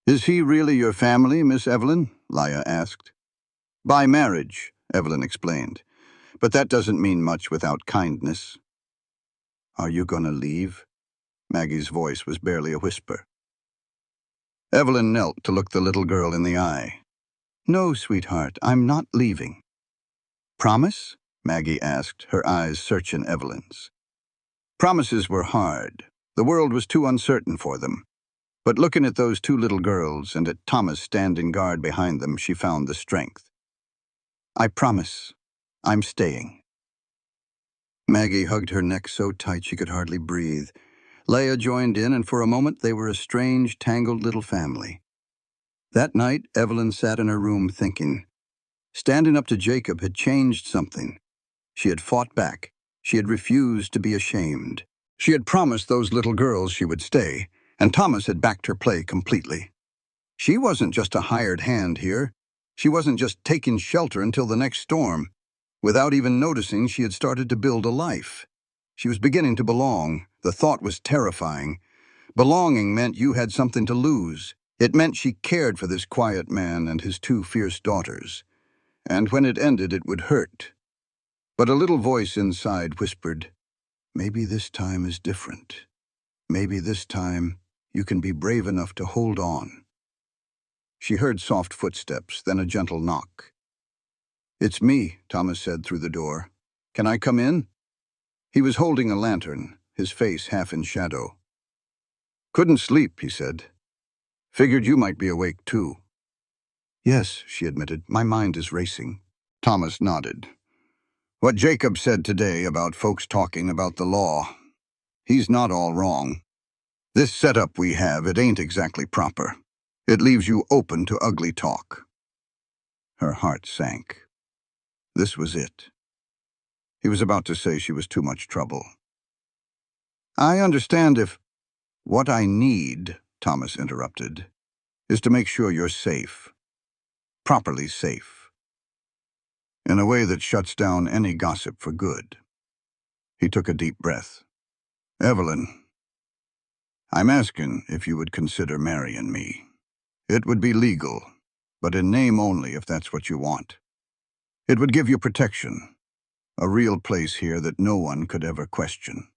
Is he really your family, Miss Evelyn? Leah asked. By marriage, Evelyn explained. But that doesn't mean much without kindness. Are you going to leave? Maggie's voice was barely a whisper. Evelyn knelt to look the little girl in the eye. No, sweetheart, I'm not leaving. Promise? Maggie asked, her eyes searching Evelyn's. Promises were hard. The world was too uncertain for them. But looking at those two little girls and at Thomas standing guard behind them, she found the strength. I promise. I'm staying. Maggie hugged her neck so tight she could hardly breathe. Leah joined in, and for a moment they were a strange, tangled little family. That night, Evelyn sat in her room thinking. Standing up to Jacob had changed something. She had fought back. She had refused to be ashamed. She had promised those little girls she would stay, and Thomas had backed her play completely. She wasn't just a hired hand here. She wasn't just taking shelter until the next storm. Without even noticing, she had started to build a life. She was beginning to belong. The thought was terrifying. Belonging meant you had something to lose. It meant she cared for this quiet man and his two fierce daughters. And when it ended, it would hurt. But a little voice inside whispered, maybe this time is different. Maybe this time you can be brave enough to hold on. She heard soft footsteps, then a gentle knock. It's me, Thomas said through the door. Can I come in? He was holding a lantern, his face half in shadow. Couldn't sleep, he said. Figured you might be awake too. Yes, she admitted, my mind is racing. Thomas nodded. What Jacob said today about folks talking about the law, he's not all wrong. This setup we have, it ain't exactly proper. It leaves you open to ugly talk. Her heart sank. This was it. He was about to say she was too much trouble. I understand if... What I need, Thomas interrupted, is to make sure you're safe. Properly safe. In a way that shuts down any gossip for good. He took a deep breath. Evelyn, I'm asking if you would consider marrying me. It would be legal, but in name only if that's what you want. It would give you protection, a real place here that no one could ever question.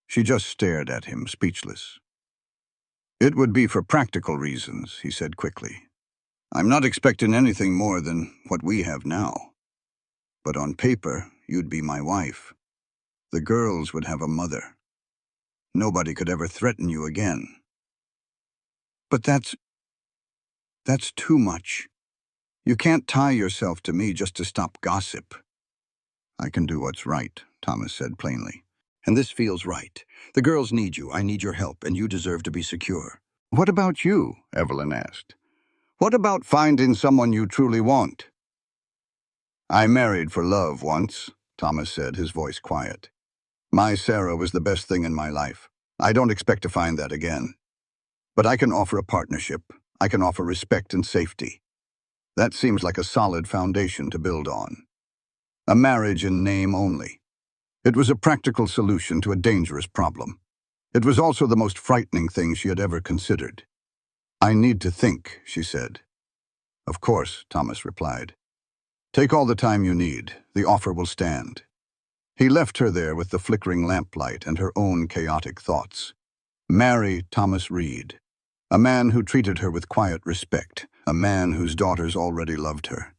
She just stared at him, speechless. It would be for practical reasons, he said quickly. I'm not expecting anything more than what we have now. But on paper, you'd be my wife. The girls would have a mother. Nobody could ever threaten you again. But that's too much. You can't tie yourself to me just to stop gossip. I can do what's right, Thomas said plainly. And this feels right. The girls need you, I need your help, and you deserve to be secure. What about you? Evelyn asked. What about finding someone you truly want? I married for love once, Thomas said, his voice quiet. My Sarah was the best thing in my life. I don't expect to find that again. But I can offer a partnership. I can offer respect and safety. That seems like a solid foundation to build on. A marriage in name only. It was a practical solution to a dangerous problem. It was also the most frightening thing she had ever considered. I need to think, she said. Of course, Thomas replied. Take all the time you need. The offer will stand. He left her there with the flickering lamplight and her own chaotic thoughts. Marry Thomas Reed. A man who treated her with quiet respect. A man whose daughters already loved her.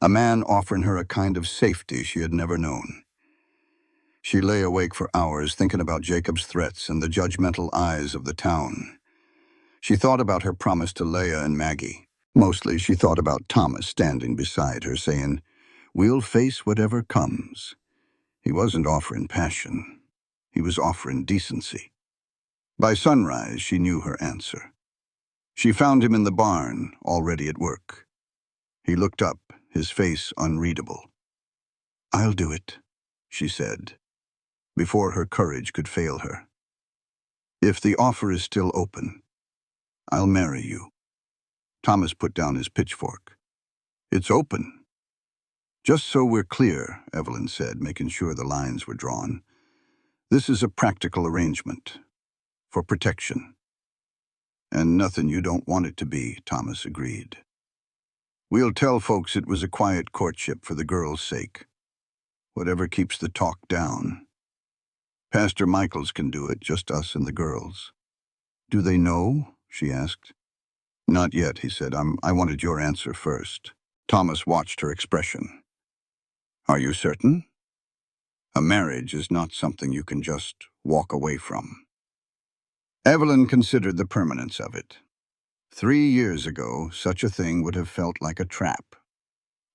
A man offering her a kind of safety she had never known. She lay awake for hours thinking about Jacob's threats and the judgmental eyes of the town. She thought about her promise to Leah and Maggie. Mostly she thought about Thomas standing beside her saying, "We'll face whatever comes." He wasn't offering passion. He was offering decency. By sunrise, she knew her answer. She found him in the barn, already at work. He looked up, his face unreadable. "I'll do it," she said, before her courage could fail her. "If the offer is still open, I'll marry you." Thomas put down his pitchfork. "It's open." "Just so we're clear," Evelyn said, making sure the lines were drawn. "This is a practical arrangement. For protection." "And nothing you don't want it to be," Thomas agreed. "We'll tell folks it was a quiet courtship for the girls' sake. Whatever keeps the talk down. Pastor Michaels can do it, just us and the girls." "Do they know?" she asked. "Not yet," he said. I wanted your answer first." Thomas watched her expression. "Are you certain? A marriage is not something you can just walk away from." Evelyn considered the permanence of it. 3 years ago, such a thing would have felt like a trap.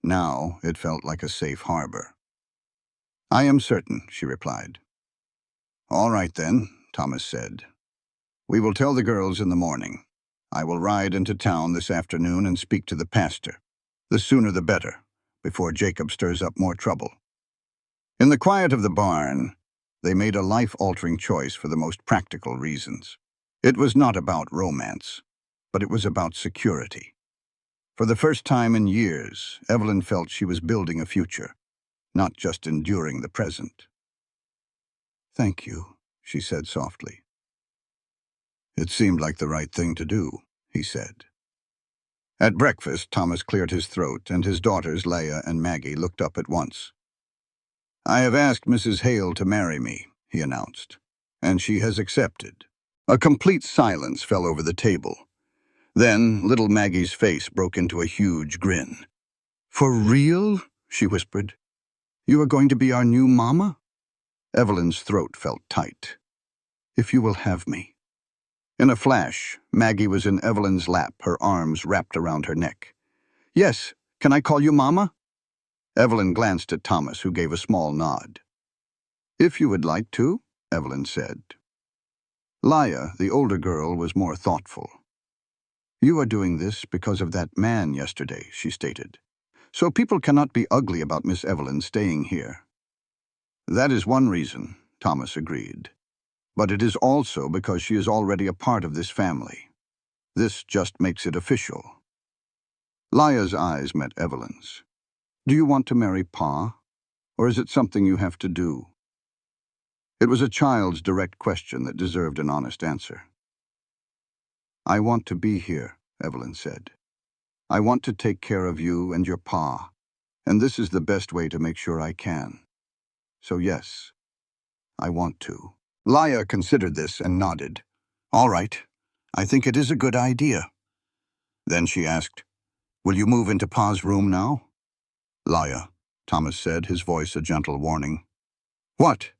Now, it felt like a safe harbor. "I am certain," she replied. "All right then," Thomas said. "We will tell the girls in the morning. I will ride into town this afternoon and speak to the pastor. The sooner the better, before Jacob stirs up more trouble." In the quiet of the barn, they made a life-altering choice for the most practical reasons. It was not about romance, but it was about security. For the first time in years, Evelyn felt she was building a future, not just enduring the present. "Thank you," she said softly. "It seemed like the right thing to do," he said. At breakfast, Thomas cleared his throat, and his daughters, Leah and Maggie, looked up at once. "I have asked Mrs. Hale to marry me," he announced, "and she has accepted." A complete silence fell over the table. Then little Maggie's face broke into a huge grin. "For real?" she whispered. "You are going to be our new mama?" Evelyn's throat felt tight. "If you will have me." In a flash, Maggie was in Evelyn's lap, her arms wrapped around her neck. "Yes, can I call you Mama?" Evelyn glanced at Thomas, who gave a small nod. "If you would like to," Evelyn said. Leah, the older girl, was more thoughtful. "You are doing this because of that man yesterday," she stated. "So people cannot be ugly about Miss Evelyn staying here." "That is one reason," Thomas agreed. "But it is also because she is already a part of this family. This just makes it official." Leah's eyes met Evelyn's. "Do you want to marry Pa? Or is it something you have to do?" It was a child's direct question that deserved an honest answer. "I want to be here," Evelyn said. "I want to take care of you and your Pa, and this is the best way to make sure I can. So yes, I want to." Leah considered this and nodded. "All right, I think it is a good idea." Then she asked, "Will you move into Pa's room now?" "Leah," Thomas said, his voice a gentle warning. "What?"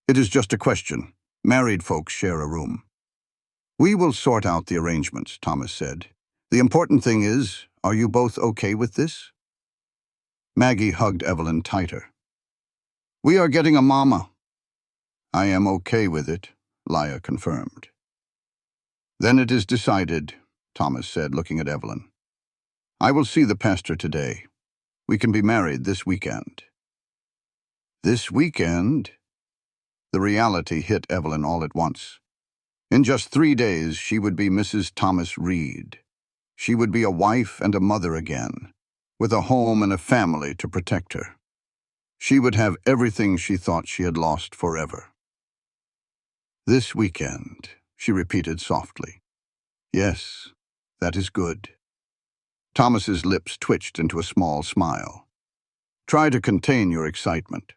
"It is just a question. Married folks share a room." "We will sort out the arrangements," Thomas said. "The important thing is, Are you both okay with this?" Maggie hugged Evelyn tighter. "We are getting a mama." "I am okay with it," Leah confirmed. "Then it is decided," Thomas said, looking at Evelyn. "I will see the pastor today. We can be married this weekend." This weekend? The reality hit Evelyn all at once. In just 3 days, she would be Mrs. Thomas Reed. She would be a wife and a mother again, with a home and a family to protect her. She would have everything she thought she had lost forever. "This weekend," she repeated softly. "Yes, that is good." Thomas's lips twitched into a small smile. "Try to contain your excitement."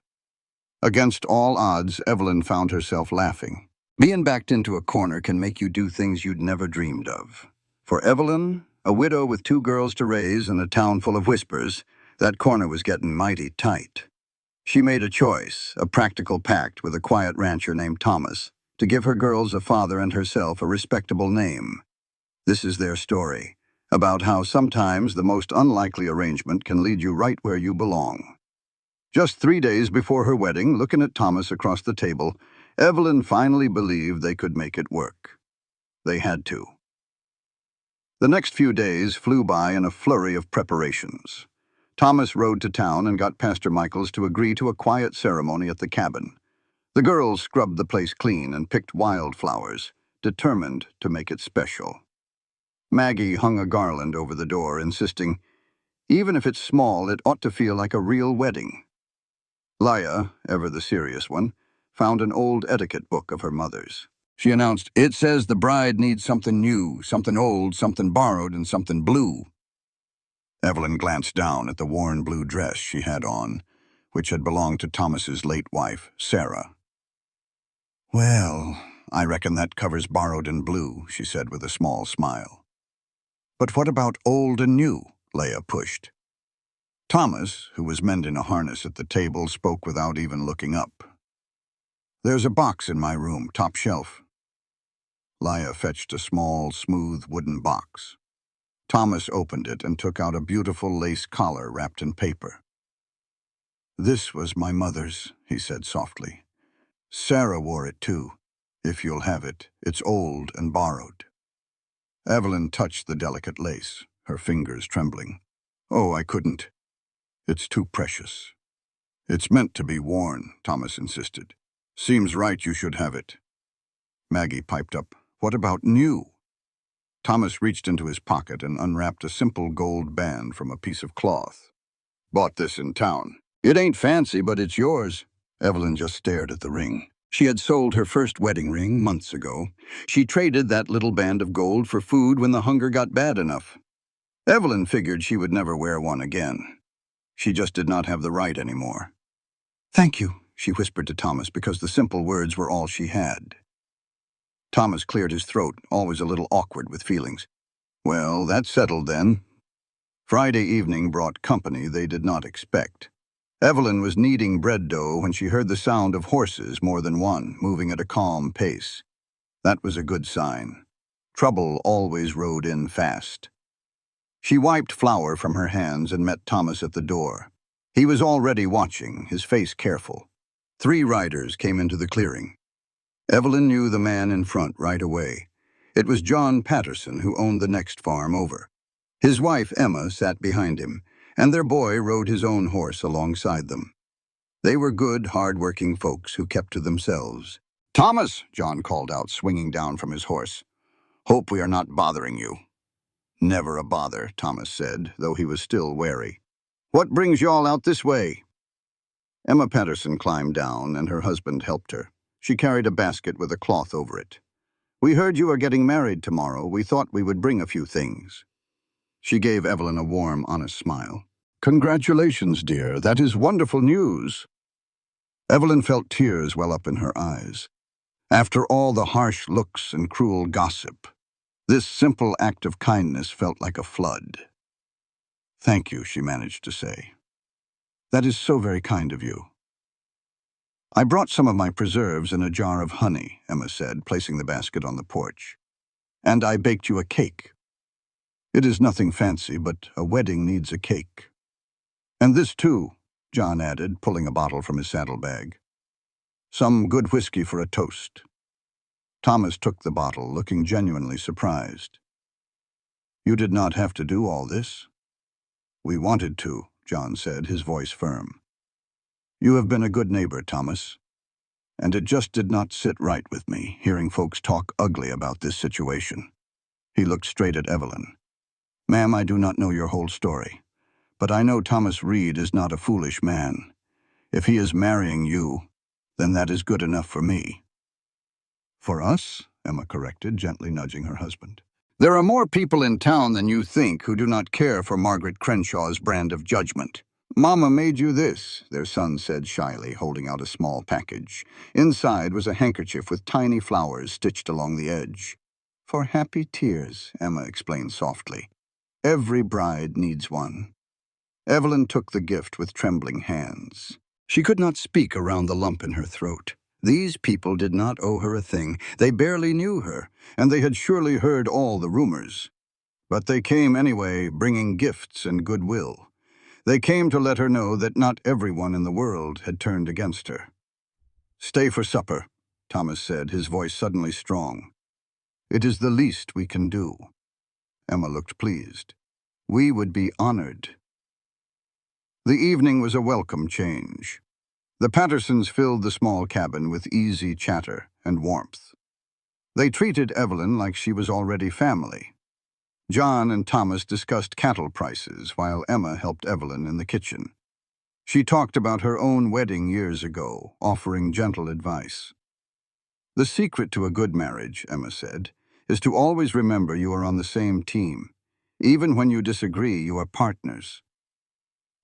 Against all odds, Evelyn found herself laughing. Being backed into a corner can make you do things you'd never dreamed of. For Evelyn, a widow with 2 girls to raise and a town full of whispers, that corner was getting mighty tight. She made a choice, a practical pact with a quiet rancher named Thomas, to give her girls a father and herself a respectable name. This is their story, about how sometimes the most unlikely arrangement can lead you right where you belong. Just 3 days before her wedding, looking at Thomas across the table, Evelyn finally believed they could make it work. They had to. The next few days flew by in a flurry of preparations. Thomas rode to town and got Pastor Michaels to agree to a quiet ceremony at the cabin. The girls scrubbed the place clean and picked wildflowers, determined to make it special. Maggie hung a garland over the door, insisting, "Even if it's small, it ought to feel like a real wedding." Leah, ever the serious one, found an old etiquette book of her mother's. She announced, "It says the bride needs something new, something old, something borrowed, and something blue." Evelyn glanced down at the worn blue dress she had on, which had belonged to Thomas's late wife, Sarah. "Well, I reckon that covers borrowed and blue," she said with a small smile. "But what about old and new?" Leah pushed. Thomas, who was mending a harness at the table, spoke without even looking up. "There's a box in my room, top shelf." Leah fetched a small, smooth wooden box. Thomas opened it and took out a beautiful lace collar wrapped in paper. "This was my mother's," he said softly. "Sarah wore it too. If you'll have it, it's old and borrowed." Evelyn touched the delicate lace, her fingers trembling. "Oh, I couldn't. It's too precious." "It's meant to be worn," Thomas insisted. "Seems right you should have it." Maggie piped up, "What about new?" Thomas reached into his pocket and unwrapped a simple gold band from a piece of cloth. "Bought this in town. It ain't fancy, but it's yours." Evelyn just stared at the ring. She had sold her first wedding ring months ago. She traded that little band of gold for food when the hunger got bad enough. Evelyn figured she would never wear one again. She just did not have the right anymore. "Thank you," she whispered to Thomas, because the simple words were all she had. Thomas cleared his throat, always a little awkward with feelings. "Well, that's settled then." Friday evening brought company they did not expect. Evelyn was kneading bread dough when she heard the sound of horses, more than one, moving at a calm pace. That was a good sign. Trouble always rode in fast. She wiped flour from her hands and met Thomas at the door. He was already watching, his face careful. 3 riders came into the clearing. Evelyn knew the man in front right away. It was John Patterson, who owned the next farm over. His wife, Emma, sat behind him, and their boy rode his own horse alongside them. They were good, hard-working folks who kept to themselves. "Thomas," John called out, swinging down from his horse. "Hope we are not bothering you." "Never a bother," Thomas said, though he was still wary. "What brings y'all out this way?" Emma Patterson climbed down, and her husband helped her. She carried a basket with a cloth over it. "We heard you are getting married tomorrow. We thought we would bring a few things." She gave Evelyn a warm, honest smile. "Congratulations, dear. That is wonderful news." Evelyn felt tears well up in her eyes. After all the harsh looks and cruel gossip, this simple act of kindness felt like a flood. "Thank you," she managed to say. "That is so very kind of you." "I brought some of my preserves in a jar of honey," Emma said, placing the basket on the porch. "And I baked you a cake." It is nothing fancy, but a wedding needs a cake. And this too, John added, pulling a bottle from his saddlebag. Some good whiskey for a toast. Thomas took the bottle, looking genuinely surprised. You did not have to do all this. We wanted to, John said, his voice firm. You have been a good neighbor, Thomas. And it just did not sit right with me, hearing folks talk ugly about this situation. He looked straight at Evelyn. Ma'am, I do not know your whole story, but I know Thomas Reed is not a foolish man. If he is marrying you, then that is good enough for me. For us? Emma corrected, gently nudging her husband. There are more people in town than you think who do not care for Margaret Crenshaw's brand of judgment. Mama made you this, their son said shyly, holding out a small package. Inside was a handkerchief with tiny flowers stitched along the edge. For happy tears, Emma explained softly. Every bride needs one. Evelyn took the gift with trembling hands. She could not speak around the lump in her throat. These people did not owe her a thing. They barely knew her, and they had surely heard all the rumors. But they came anyway, bringing gifts and goodwill. They came to let her know that not everyone in the world had turned against her. Stay for supper, Thomas said, his voice suddenly strong. It is the least we can do. Emma looked pleased. We would be honored. The evening was a welcome change. The Pattersons filled the small cabin with easy chatter and warmth. They treated Evelyn like she was already family. John and Thomas discussed cattle prices while Emma helped Evelyn in the kitchen. She talked about her own wedding years ago, offering gentle advice. The secret to a good marriage, Emma said, is to always remember you are on the same team. Even when you disagree, you are partners.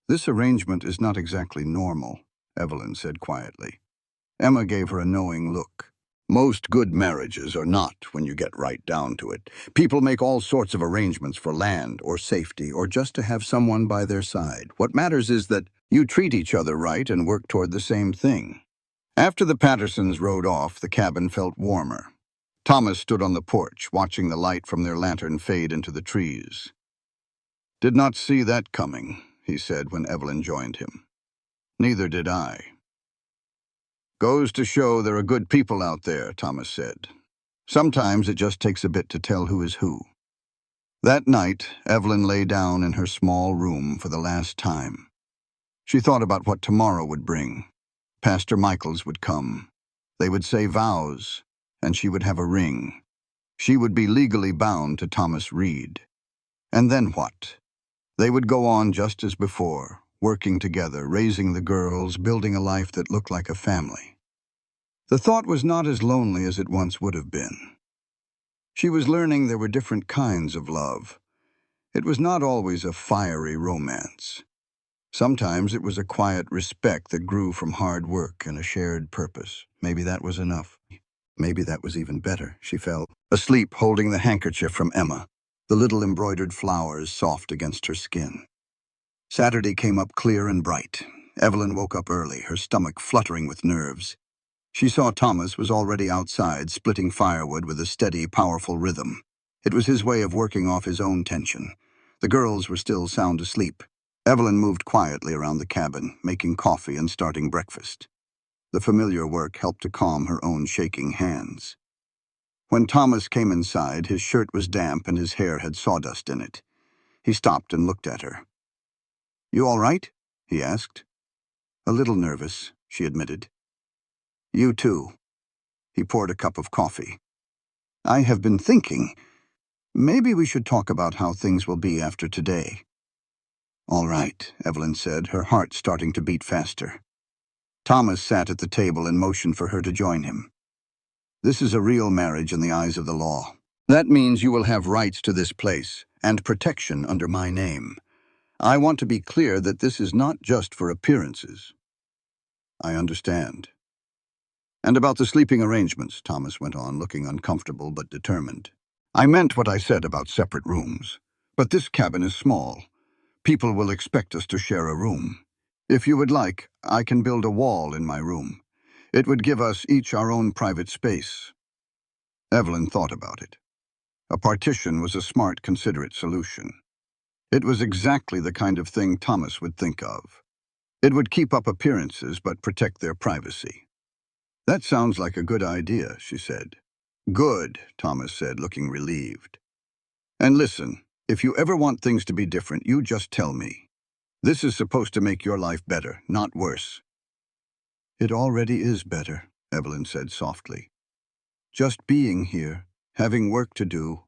This arrangement is not exactly normal, Evelyn said quietly. Emma gave her a knowing look. Most good marriages are not, when you get right down to it. People make all sorts of arrangements for land or safety or just to have someone by their side. What matters is that you treat each other right and work toward the same thing. After the Pattersons rode off, the cabin felt warmer. Thomas stood on the porch, watching the light from their lantern fade into the trees. Did not see that coming, he said when Evelyn joined him. Neither did I. Goes to show there are good people out there, Thomas said. Sometimes it just takes a bit to tell who is who. That night, Evelyn lay down in her small room for the last time. She thought about what tomorrow would bring. Pastor Michaels would come. They would say vows, and she would have a ring. She would be legally bound to Thomas Reed. And then what? They would go on just as before, working together, raising the girls, building a life that looked like a family. The thought was not as lonely as it once would have been. She was learning there were different kinds of love. It was not always a fiery romance. Sometimes it was a quiet respect that grew from hard work and a shared purpose. Maybe that was enough. Maybe that was even better, she felt, asleep holding the handkerchief from Emma, the little embroidered flowers soft against her skin. Saturday came up clear and bright. Evelyn woke up early, her stomach fluttering with nerves. She saw Thomas was already outside, splitting firewood with a steady, powerful rhythm. It was his way of working off his own tension. The girls were still sound asleep. Evelyn moved quietly around the cabin, making coffee and starting breakfast. The familiar work helped to calm her own shaking hands. When Thomas came inside, his shirt was damp and his hair had sawdust in it. He stopped and looked at her. "You all right?" he asked. "A little nervous," she admitted. "You too." He poured a cup of coffee. "I have been thinking, maybe we should talk about how things will be after today." "All right," Evelyn said, her heart starting to beat faster. Thomas sat at the table and motioned for her to join him. "This is a real marriage in the eyes of the law. That means you will have rights to this place and protection under my name. I want to be clear that this is not just for appearances." "I understand." "And about the sleeping arrangements," Thomas went on, looking uncomfortable but determined. "I meant what I said about separate rooms. But this cabin is small. People will expect us to share a room. If you would like, I can build a wall in my room. It would give us each our own private space." Evelyn thought about it. A partition was a smart, considerate solution. It was exactly the kind of thing Thomas would think of. It would keep up appearances but protect their privacy. "That sounds like a good idea," she said. "Good," Thomas said, looking relieved. "And listen, if you ever want things to be different, you just tell me. This is supposed to make your life better, not worse." "It already is better," Evelyn said softly. "Just being here, having work to do,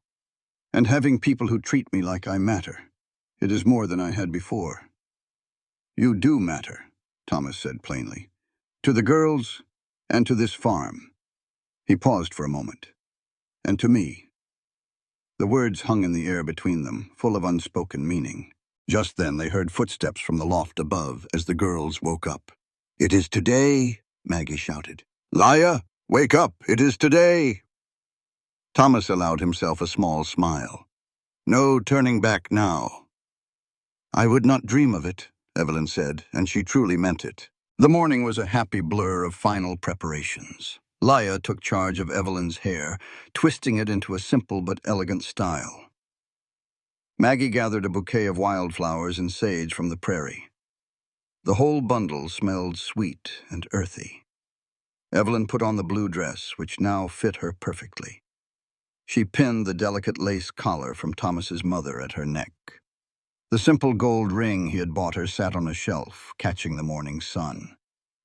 and having people who treat me like I matter. It is more than I had before." "You do matter," Thomas said plainly. "To the girls, and to this farm." He paused for a moment. "And to me." The words hung in the air between them, full of unspoken meaning. Just then they heard footsteps from the loft above as the girls woke up. "It is today," Maggie shouted. "Laya, wake up! It is today!" Thomas allowed himself a small smile. "No turning back now." "I would not dream of it," Evelyn said, and she truly meant it. The morning was a happy blur of final preparations. Laya took charge of Evelyn's hair, twisting it into a simple but elegant style. Maggie gathered a bouquet of wildflowers and sage from the prairie. The whole bundle smelled sweet and earthy. Evelyn put on the blue dress, which now fit her perfectly. She pinned the delicate lace collar from Thomas's mother at her neck. The simple gold ring he had bought her sat on a shelf, catching the morning sun.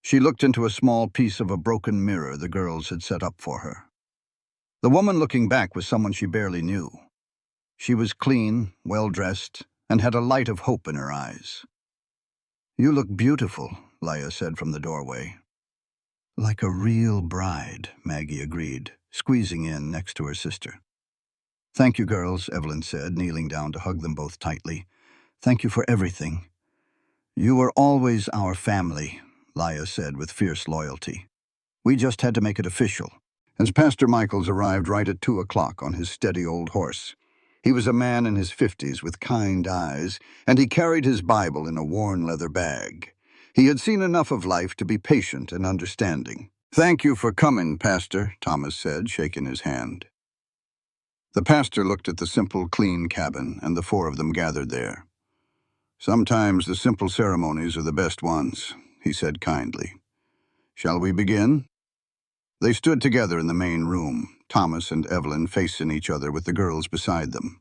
She looked into a small piece of a broken mirror the girls had set up for her. The woman looking back was someone she barely knew. She was clean, well-dressed, and had a light of hope in her eyes. "You look beautiful," Laya said from the doorway. "Like a real bride," Maggie agreed, squeezing in next to her sister. "Thank you, girls," Evelyn said, kneeling down to hug them both tightly. "Thank you for everything." "You were always our family," Laya said with fierce loyalty. "We just had to make it official." As Pastor Michaels arrived right at 2 o'clock on his steady old horse. He was a man in his 50s with kind eyes, and he carried his Bible in a worn leather bag. He had seen enough of life to be patient and understanding. "Thank you for coming, Pastor," Thomas said, shaking his hand. The pastor looked at the simple, clean cabin, and the four of them gathered there. "Sometimes the simple ceremonies are the best ones," he said kindly. "Shall we begin?" They stood together in the main room, Thomas and Evelyn facing each other with the girls beside them.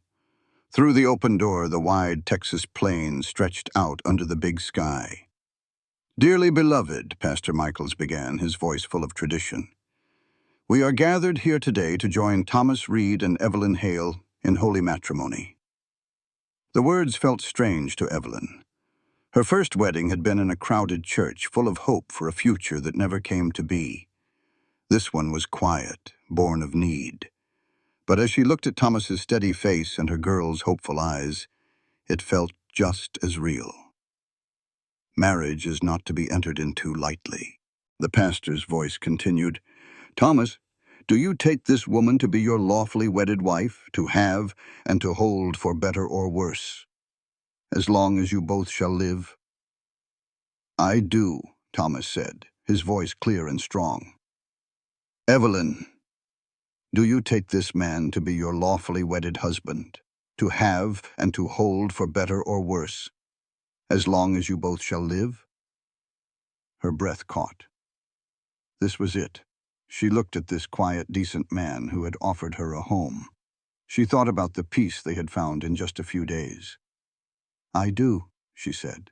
Through the open door, the wide Texas plain stretched out under the big sky. "Dearly beloved," Pastor Michaels began, his voice full of tradition, "we are gathered here today to join Thomas Reed and Evelyn Hale in holy matrimony." The words felt strange to Evelyn. Her first wedding had been in a crowded church full of hope for a future that never came to be. This one was quiet, born of need. But as she looked at Thomas's steady face and her girl's hopeful eyes, it felt just as real. "Marriage is not to be entered into lightly," the pastor's voice continued. "Thomas, do you take this woman to be your lawfully wedded wife, to have and to hold for better or worse, as long as you both shall live?" "I do," Thomas said, his voice clear and strong. "Evelyn, do you take this man to be your lawfully wedded husband, to have and to hold for better or worse, as long as you both shall live?" Her breath caught. This was it. She looked at this quiet, decent man who had offered her a home. She thought about the peace they had found in just a few days. "I do," she said,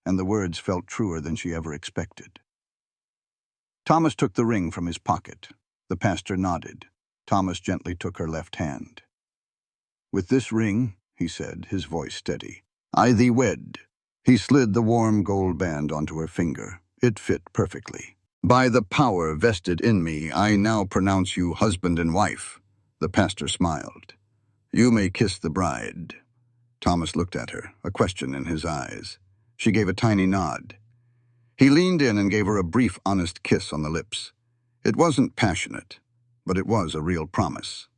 and the words felt truer than she ever expected. Thomas took the ring from his pocket. The pastor nodded. Thomas gently took her left hand. "With this ring," he said, his voice steady, "I thee wed." He slid the warm gold band onto her finger. It fit perfectly. "By the power vested in me, I now pronounce you husband and wife." The pastor smiled. "You may kiss the bride." Thomas looked at her, a question in his eyes. She gave a tiny nod. He leaned in and gave her a brief, honest kiss on the lips. It wasn't passionate, but it was a real promise.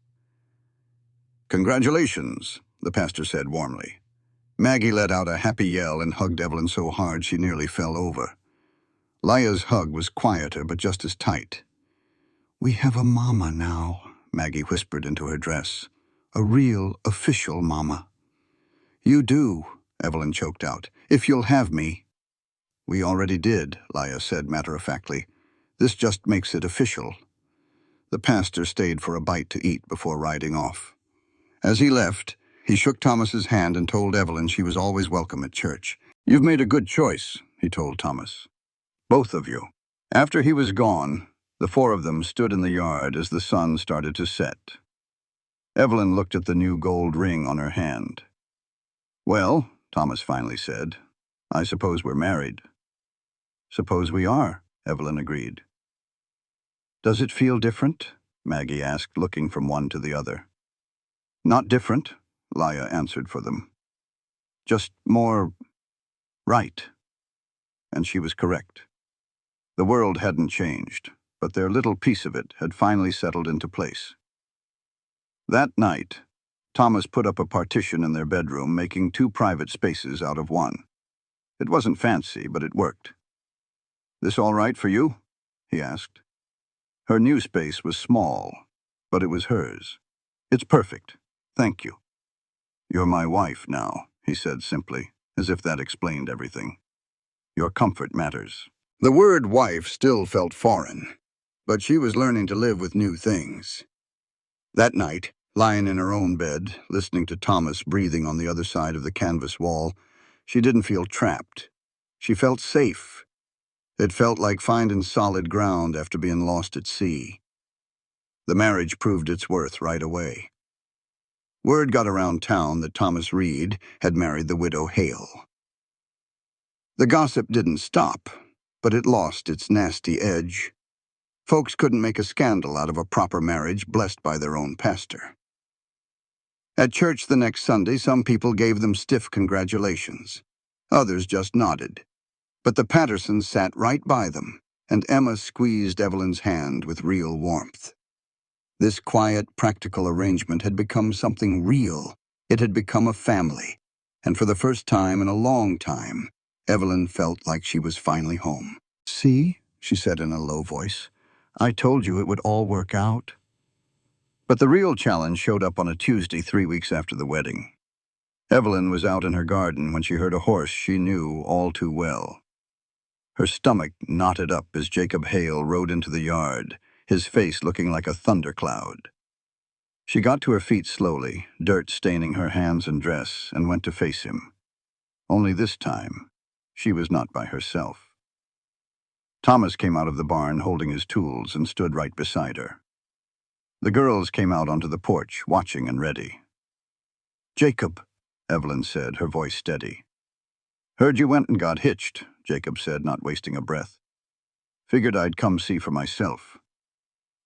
"Congratulations," the pastor said warmly. Maggie let out a happy yell and hugged Evelyn so hard she nearly fell over. Laya's hug was quieter but just as tight. "We have a mama now," Maggie whispered into her dress. A real official mama. You do, Evelyn choked out, if you'll have me. We already did, Laya said matter-of-factly. This just makes it official. The pastor stayed for a bite to eat before riding off. As he left, he shook Thomas's hand and told Evelyn she was always welcome at church. You've made a good choice, he told Thomas. Both of you. After he was gone, the four of them stood in the yard as the sun started to set. Evelyn looked at the new gold ring on her hand. Well, Thomas finally said, I suppose we're married. Suppose we are, Evelyn agreed. Does it feel different? Maggie asked, looking from one to the other. Not different, Laya answered for them. Just more right. And she was correct. The world hadn't changed, but their little piece of it had finally settled into place. That night, Thomas put up a partition in their bedroom, making 2 private spaces out of one. It wasn't fancy, but it worked. This all right for you? He asked. Her new space was small, but it was hers. It's perfect. Thank you. You're my wife now, he said simply, as if that explained everything. Your comfort matters. The word wife still felt foreign, but she was learning to live with new things. That night, lying in her own bed, listening to Thomas breathing on the other side of the canvas wall, she didn't feel trapped. She felt safe. It felt like finding solid ground after being lost at sea. The marriage proved its worth right away. Word got around town that Thomas Reed had married the widow Hale. The gossip didn't stop, but it lost its nasty edge. Folks couldn't make a scandal out of a proper marriage blessed by their own pastor. At church the next Sunday, some people gave them stiff congratulations. Others just nodded. But the Pattersons sat right by them, and Emma squeezed Evelyn's hand with real warmth. This quiet, practical arrangement had become something real. It had become a family, and for the first time in a long time, Evelyn felt like she was finally home. See, she said in a low voice, I told you it would all work out. But the real challenge showed up on a Tuesday 3 weeks after the wedding. Evelyn was out in her garden when she heard a horse she knew all too well. Her stomach knotted up as Jacob Hale rode into the yard, his face looking like a thundercloud. She got to her feet slowly, dirt staining her hands and dress, and went to face him. Only this time, she was not by herself. Thomas came out of the barn holding his tools and stood right beside her. The girls came out onto the porch, watching and ready. Jacob, Evelyn said, her voice steady. Heard you went and got hitched, Jacob said, not wasting a breath. Figured I'd come see for myself.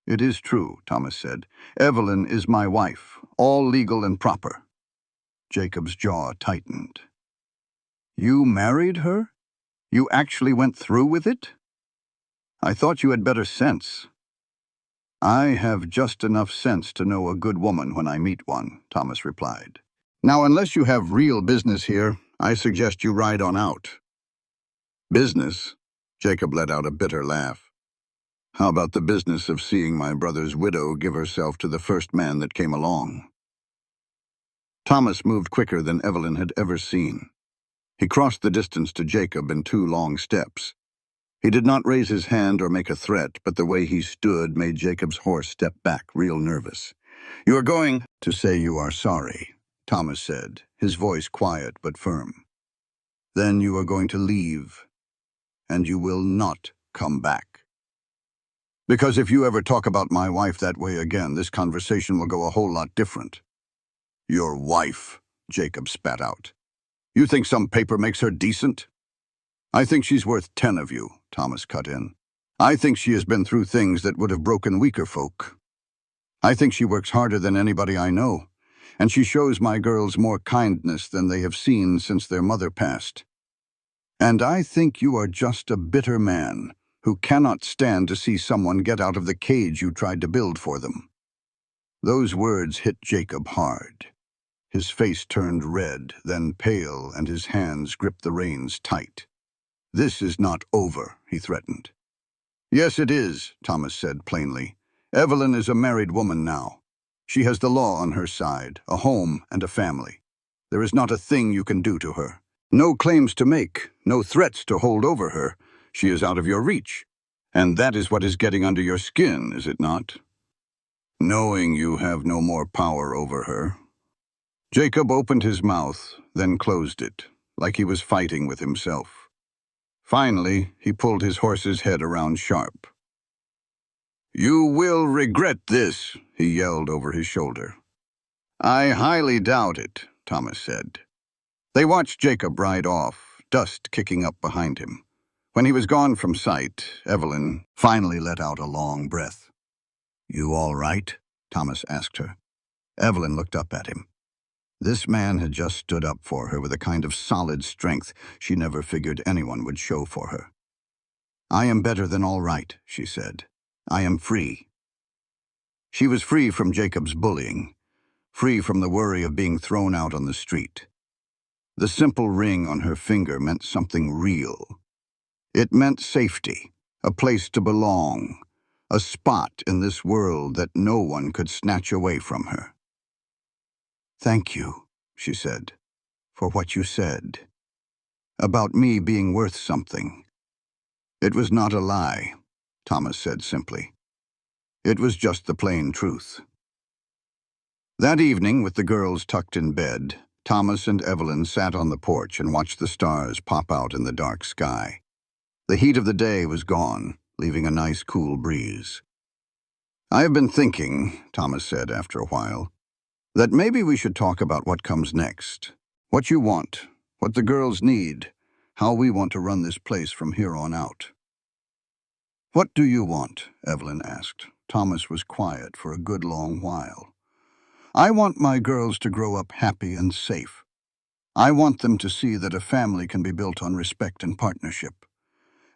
It is true, Thomas said. Evelyn is my wife, all legal and proper. Jacob's jaw tightened. You married her? You actually went through with it? I thought you had better sense. I have just enough sense to know a good woman when I meet one, Thomas replied. Now, unless you have real business here, I suggest you ride on out. Business? Jacob let out a bitter laugh. How about the business of seeing my brother's widow give herself to the first man that came along? Thomas moved quicker than Evelyn had ever seen. He crossed the distance to Jacob in 2 long steps. He did not raise his hand or make a threat, but the way he stood made Jacob's horse step back, real nervous. You are going to say you are sorry, Thomas said, his voice quiet but firm. Then you are going to leave, and you will not come back. Because if you ever talk about my wife that way again, this conversation will go a whole lot different. Your wife, Jacob spat out. You think some paper makes her decent? I think she's worth 10 of you, Thomas cut in. I think she has been through things that would have broken weaker folk. I think she works harder than anybody I know, and she shows my girls more kindness than they have seen since their mother passed. And I think you are just a bitter man who cannot stand to see someone get out of the cage you tried to build for them. Those words hit Jacob hard. His face turned red, then pale, and his hands gripped the reins tight. This is not over, he threatened. Yes, it is, Thomas said plainly. Evelyn is a married woman now. She has the law on her side, a home and a family. There is not a thing you can do to her. No claims to make, no threats to hold over her. She is out of your reach. And that is what is getting under your skin, is it not? Knowing you have no more power over her. Jacob opened his mouth, then closed it, like he was fighting with himself. Finally, he pulled his horse's head around sharp. "You will regret this," he yelled over his shoulder. "I highly doubt it," Thomas said. They watched Jacob ride off, dust kicking up behind him. When he was gone from sight, Evelyn finally let out a long breath. "You all right?" Thomas asked her. Evelyn looked up at him. This man had just stood up for her with a kind of solid strength she never figured anyone would show for her. "I am better than all right," she said. "I am free." She was free from Jacob's bullying, free from the worry of being thrown out on the street. The simple ring on her finger meant something real. It meant safety, a place to belong, a spot in this world that no one could snatch away from her. "Thank you," she said, "for what you said. About me being worth something." "It was not a lie," Thomas said simply. "It was just the plain truth." That evening, with the girls tucked in bed, Thomas and Evelyn sat on the porch and watched the stars pop out in the dark sky. The heat of the day was gone, leaving a nice cool breeze. "I have been thinking," Thomas said after a while, "that maybe we should talk about what comes next. What you want, what the girls need, how we want to run this place from here on out." "What do you want?" Evelyn asked. Thomas was quiet for a good long while. "I want my girls to grow up happy and safe. I want them to see that a family can be built on respect and partnership.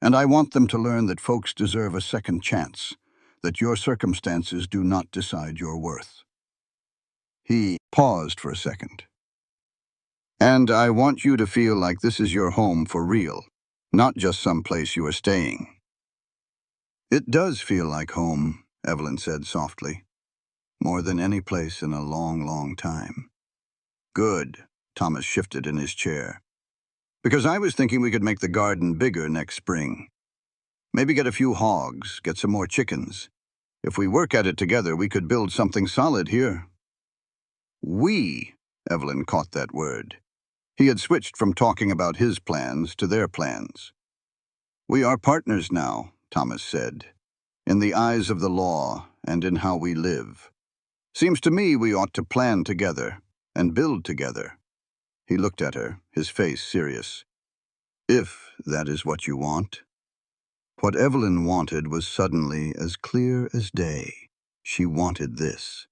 And I want them to learn that folks deserve a second chance, that your circumstances do not decide your worth." He paused for a second. "And I want you to feel like this is your home for real, not just some place you are staying." "It does feel like home," Evelyn said softly. "More than any place in a long, long time." "Good," Thomas shifted in his chair. "Because I was thinking we could make the garden bigger next spring. Maybe get a few hogs, get some more chickens. If we work at it together, we could build something solid here." "We," Evelyn caught that word. He had switched from talking about his plans to their plans. "We are partners now," Thomas said, "in the eyes of the law and in how we live. Seems to me we ought to plan together and build together." He looked at her, his face serious. "If that is what you want." What Evelyn wanted was suddenly as clear as day. She wanted this.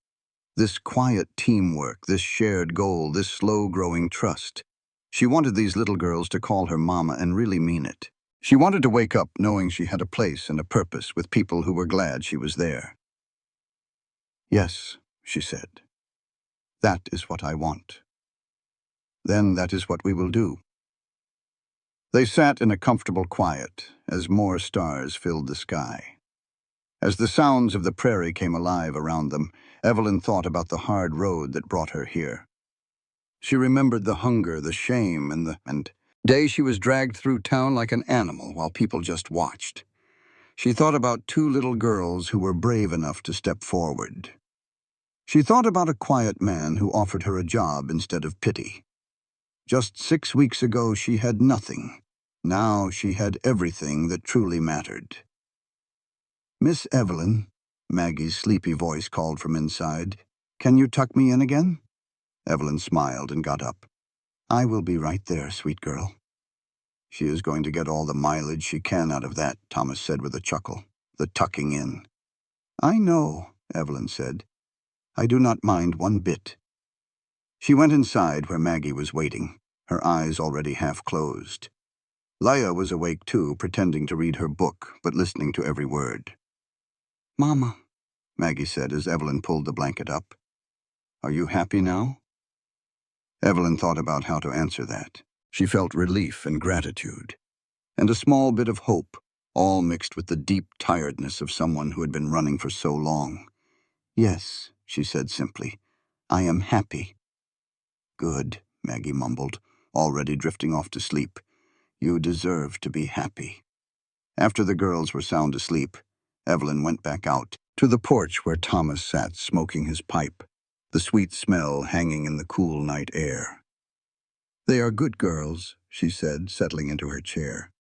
This quiet teamwork, this shared goal, this slow-growing trust. She wanted these little girls to call her mama and really mean it. She wanted to wake up knowing she had a place and a purpose with people who were glad she was there. "Yes," she said. "That is what I want. Then that is what we will do." They sat in a comfortable quiet as more stars filled the sky. As the sounds of the prairie came alive around them, Evelyn thought about the hard road that brought her here. She remembered the hunger, the shame, and the day she was dragged through town like an animal while people just watched. She thought about two little girls who were brave enough to step forward. She thought about a quiet man who offered her a job instead of pity. Just 6 weeks ago she had nothing. Now she had everything that truly mattered. "Miss Evelyn," Maggie's sleepy voice called from inside, "can you tuck me in again?" Evelyn smiled and got up. "I will be right there, sweet girl." "She is going to get all the mileage she can out of that," Thomas said with a chuckle. "The tucking in." "I know," Evelyn said. "I do not mind one bit." She went inside where Maggie was waiting, her eyes already half closed. Leia was awake too, pretending to read her book, but listening to every word. "Mama," Maggie said as Evelyn pulled the blanket up. "Are you happy now?" Evelyn thought about how to answer that. She felt relief and gratitude, and a small bit of hope, all mixed with the deep tiredness of someone who had been running for so long. "Yes," she said simply. I am happy. Good, Maggie mumbled, already drifting off to sleep. You deserve to be happy. After the girls were sound asleep, Evelyn went back out to the porch where Thomas sat smoking his pipe, the sweet smell hanging in the cool night air. They are good girls, she said, settling into her chair.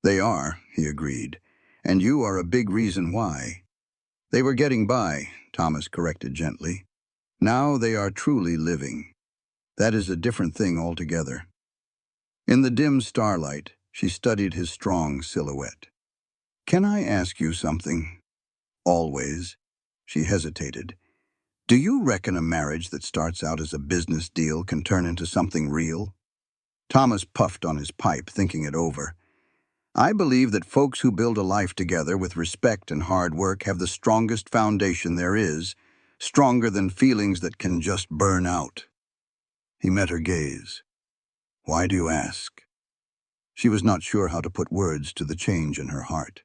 They are, he agreed, and you are a big reason why. They were getting by, Thomas corrected gently. Now they are truly living. That is a different thing altogether. In the dim starlight, she studied his strong silhouette. Can I ask you something? Always. She hesitated. Do you reckon a marriage that starts out as a business deal can turn into something real? Thomas puffed on his pipe, thinking it over. I believe that folks who build a life together with respect and hard work have the strongest foundation there is, stronger than feelings that can just burn out. He met her gaze. Why do you ask? She was not sure how to put words to the change in her heart,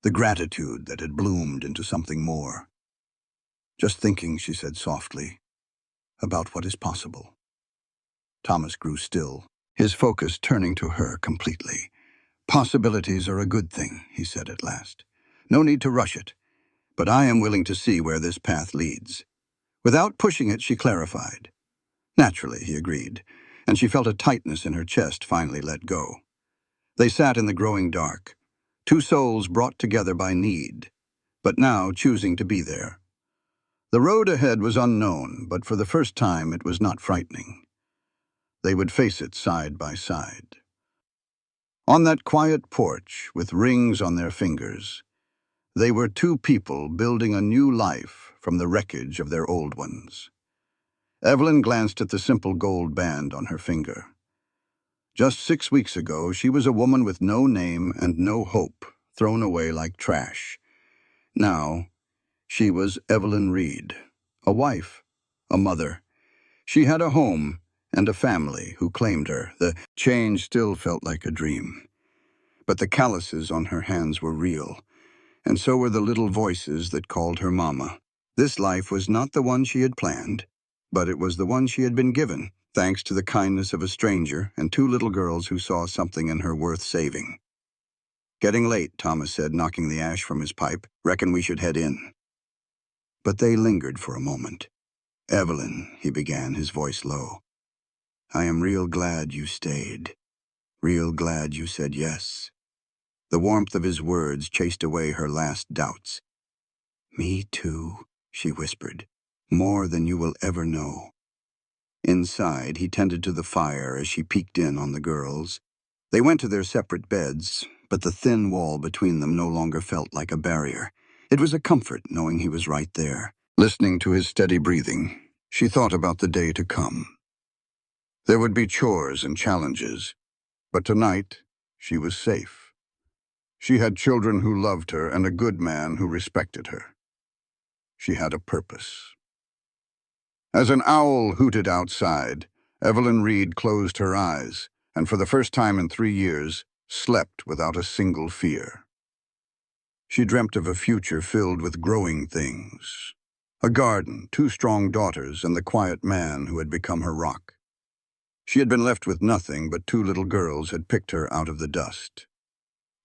the gratitude that had bloomed into something more. Just thinking, she said softly, about what is possible. Thomas grew still, his focus turning to her completely. Possibilities are a good thing, he said at last. No need to rush it, but I am willing to see where this path leads. Without pushing it, she clarified. Naturally, he agreed, and she felt a tightness in her chest finally let go. They sat in the growing dark, two souls brought together by need, but now choosing to be there. The road ahead was unknown, but for the first time it was not frightening. They would face it side by side. On that quiet porch, with rings on their fingers, they were two people building a new life from the wreckage of their old ones. Evelyn glanced at the simple gold band on her finger. Just 6 weeks ago, she was a woman with no name and no hope, thrown away like trash. Now, she was Evelyn Reed, a wife, a mother. She had a home and a family who claimed her. The change still felt like a dream. But the calluses on her hands were real, and so were the little voices that called her mama. This life was not the one she had planned, but it was the one she had been given, thanks to the kindness of a stranger and two little girls who saw something in her worth saving. Getting late, Thomas said, knocking the ash from his pipe. Reckon we should head in. But they lingered for a moment. Evelyn, he began, his voice low. I am real glad you stayed. Real glad you said yes. The warmth of his words chased away her last doubts. Me too, she whispered. More than you will ever know. Inside, he tended to the fire as she peeked in on the girls. They went to their separate beds, but the thin wall between them no longer felt like a barrier. It was a comfort knowing he was right there. Listening to his steady breathing, she thought about the day to come. There would be chores and challenges, but tonight she was safe. She had children who loved her and a good man who respected her. She had a purpose. As an owl hooted outside, Evelyn Reed closed her eyes, and for the first time in 3 years, slept without a single fear. She dreamt of a future filled with growing things. A garden, 2 strong daughters, and the quiet man who had become her rock. She had been left with nothing, but 2 little girls had picked her out of the dust.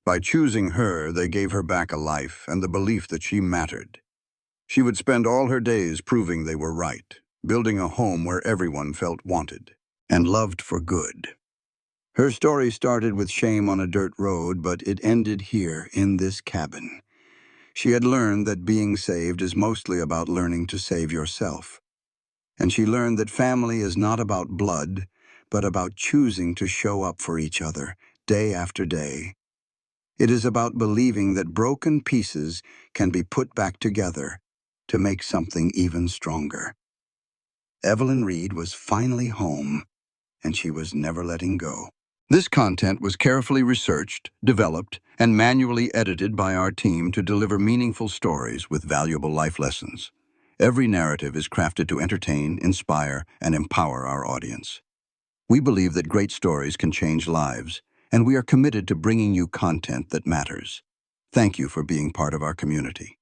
By choosing her, they gave her back a life and the belief that she mattered. She would spend all her days proving they were right, building a home where everyone felt wanted and loved for good. Her story started with shame on a dirt road, but it ended here, in this cabin. She had learned that being saved is mostly about learning to save yourself. And she learned that family is not about blood, but about choosing to show up for each other, day after day. It is about believing that broken pieces can be put back together to make something even stronger. Evelyn Reed was finally home, and she was never letting go. This content was carefully researched, developed, and manually edited by our team to deliver meaningful stories with valuable life lessons. Every narrative is crafted to entertain, inspire, and empower our audience. We believe that great stories can change lives, and we are committed to bringing you content that matters. Thank you for being part of our community.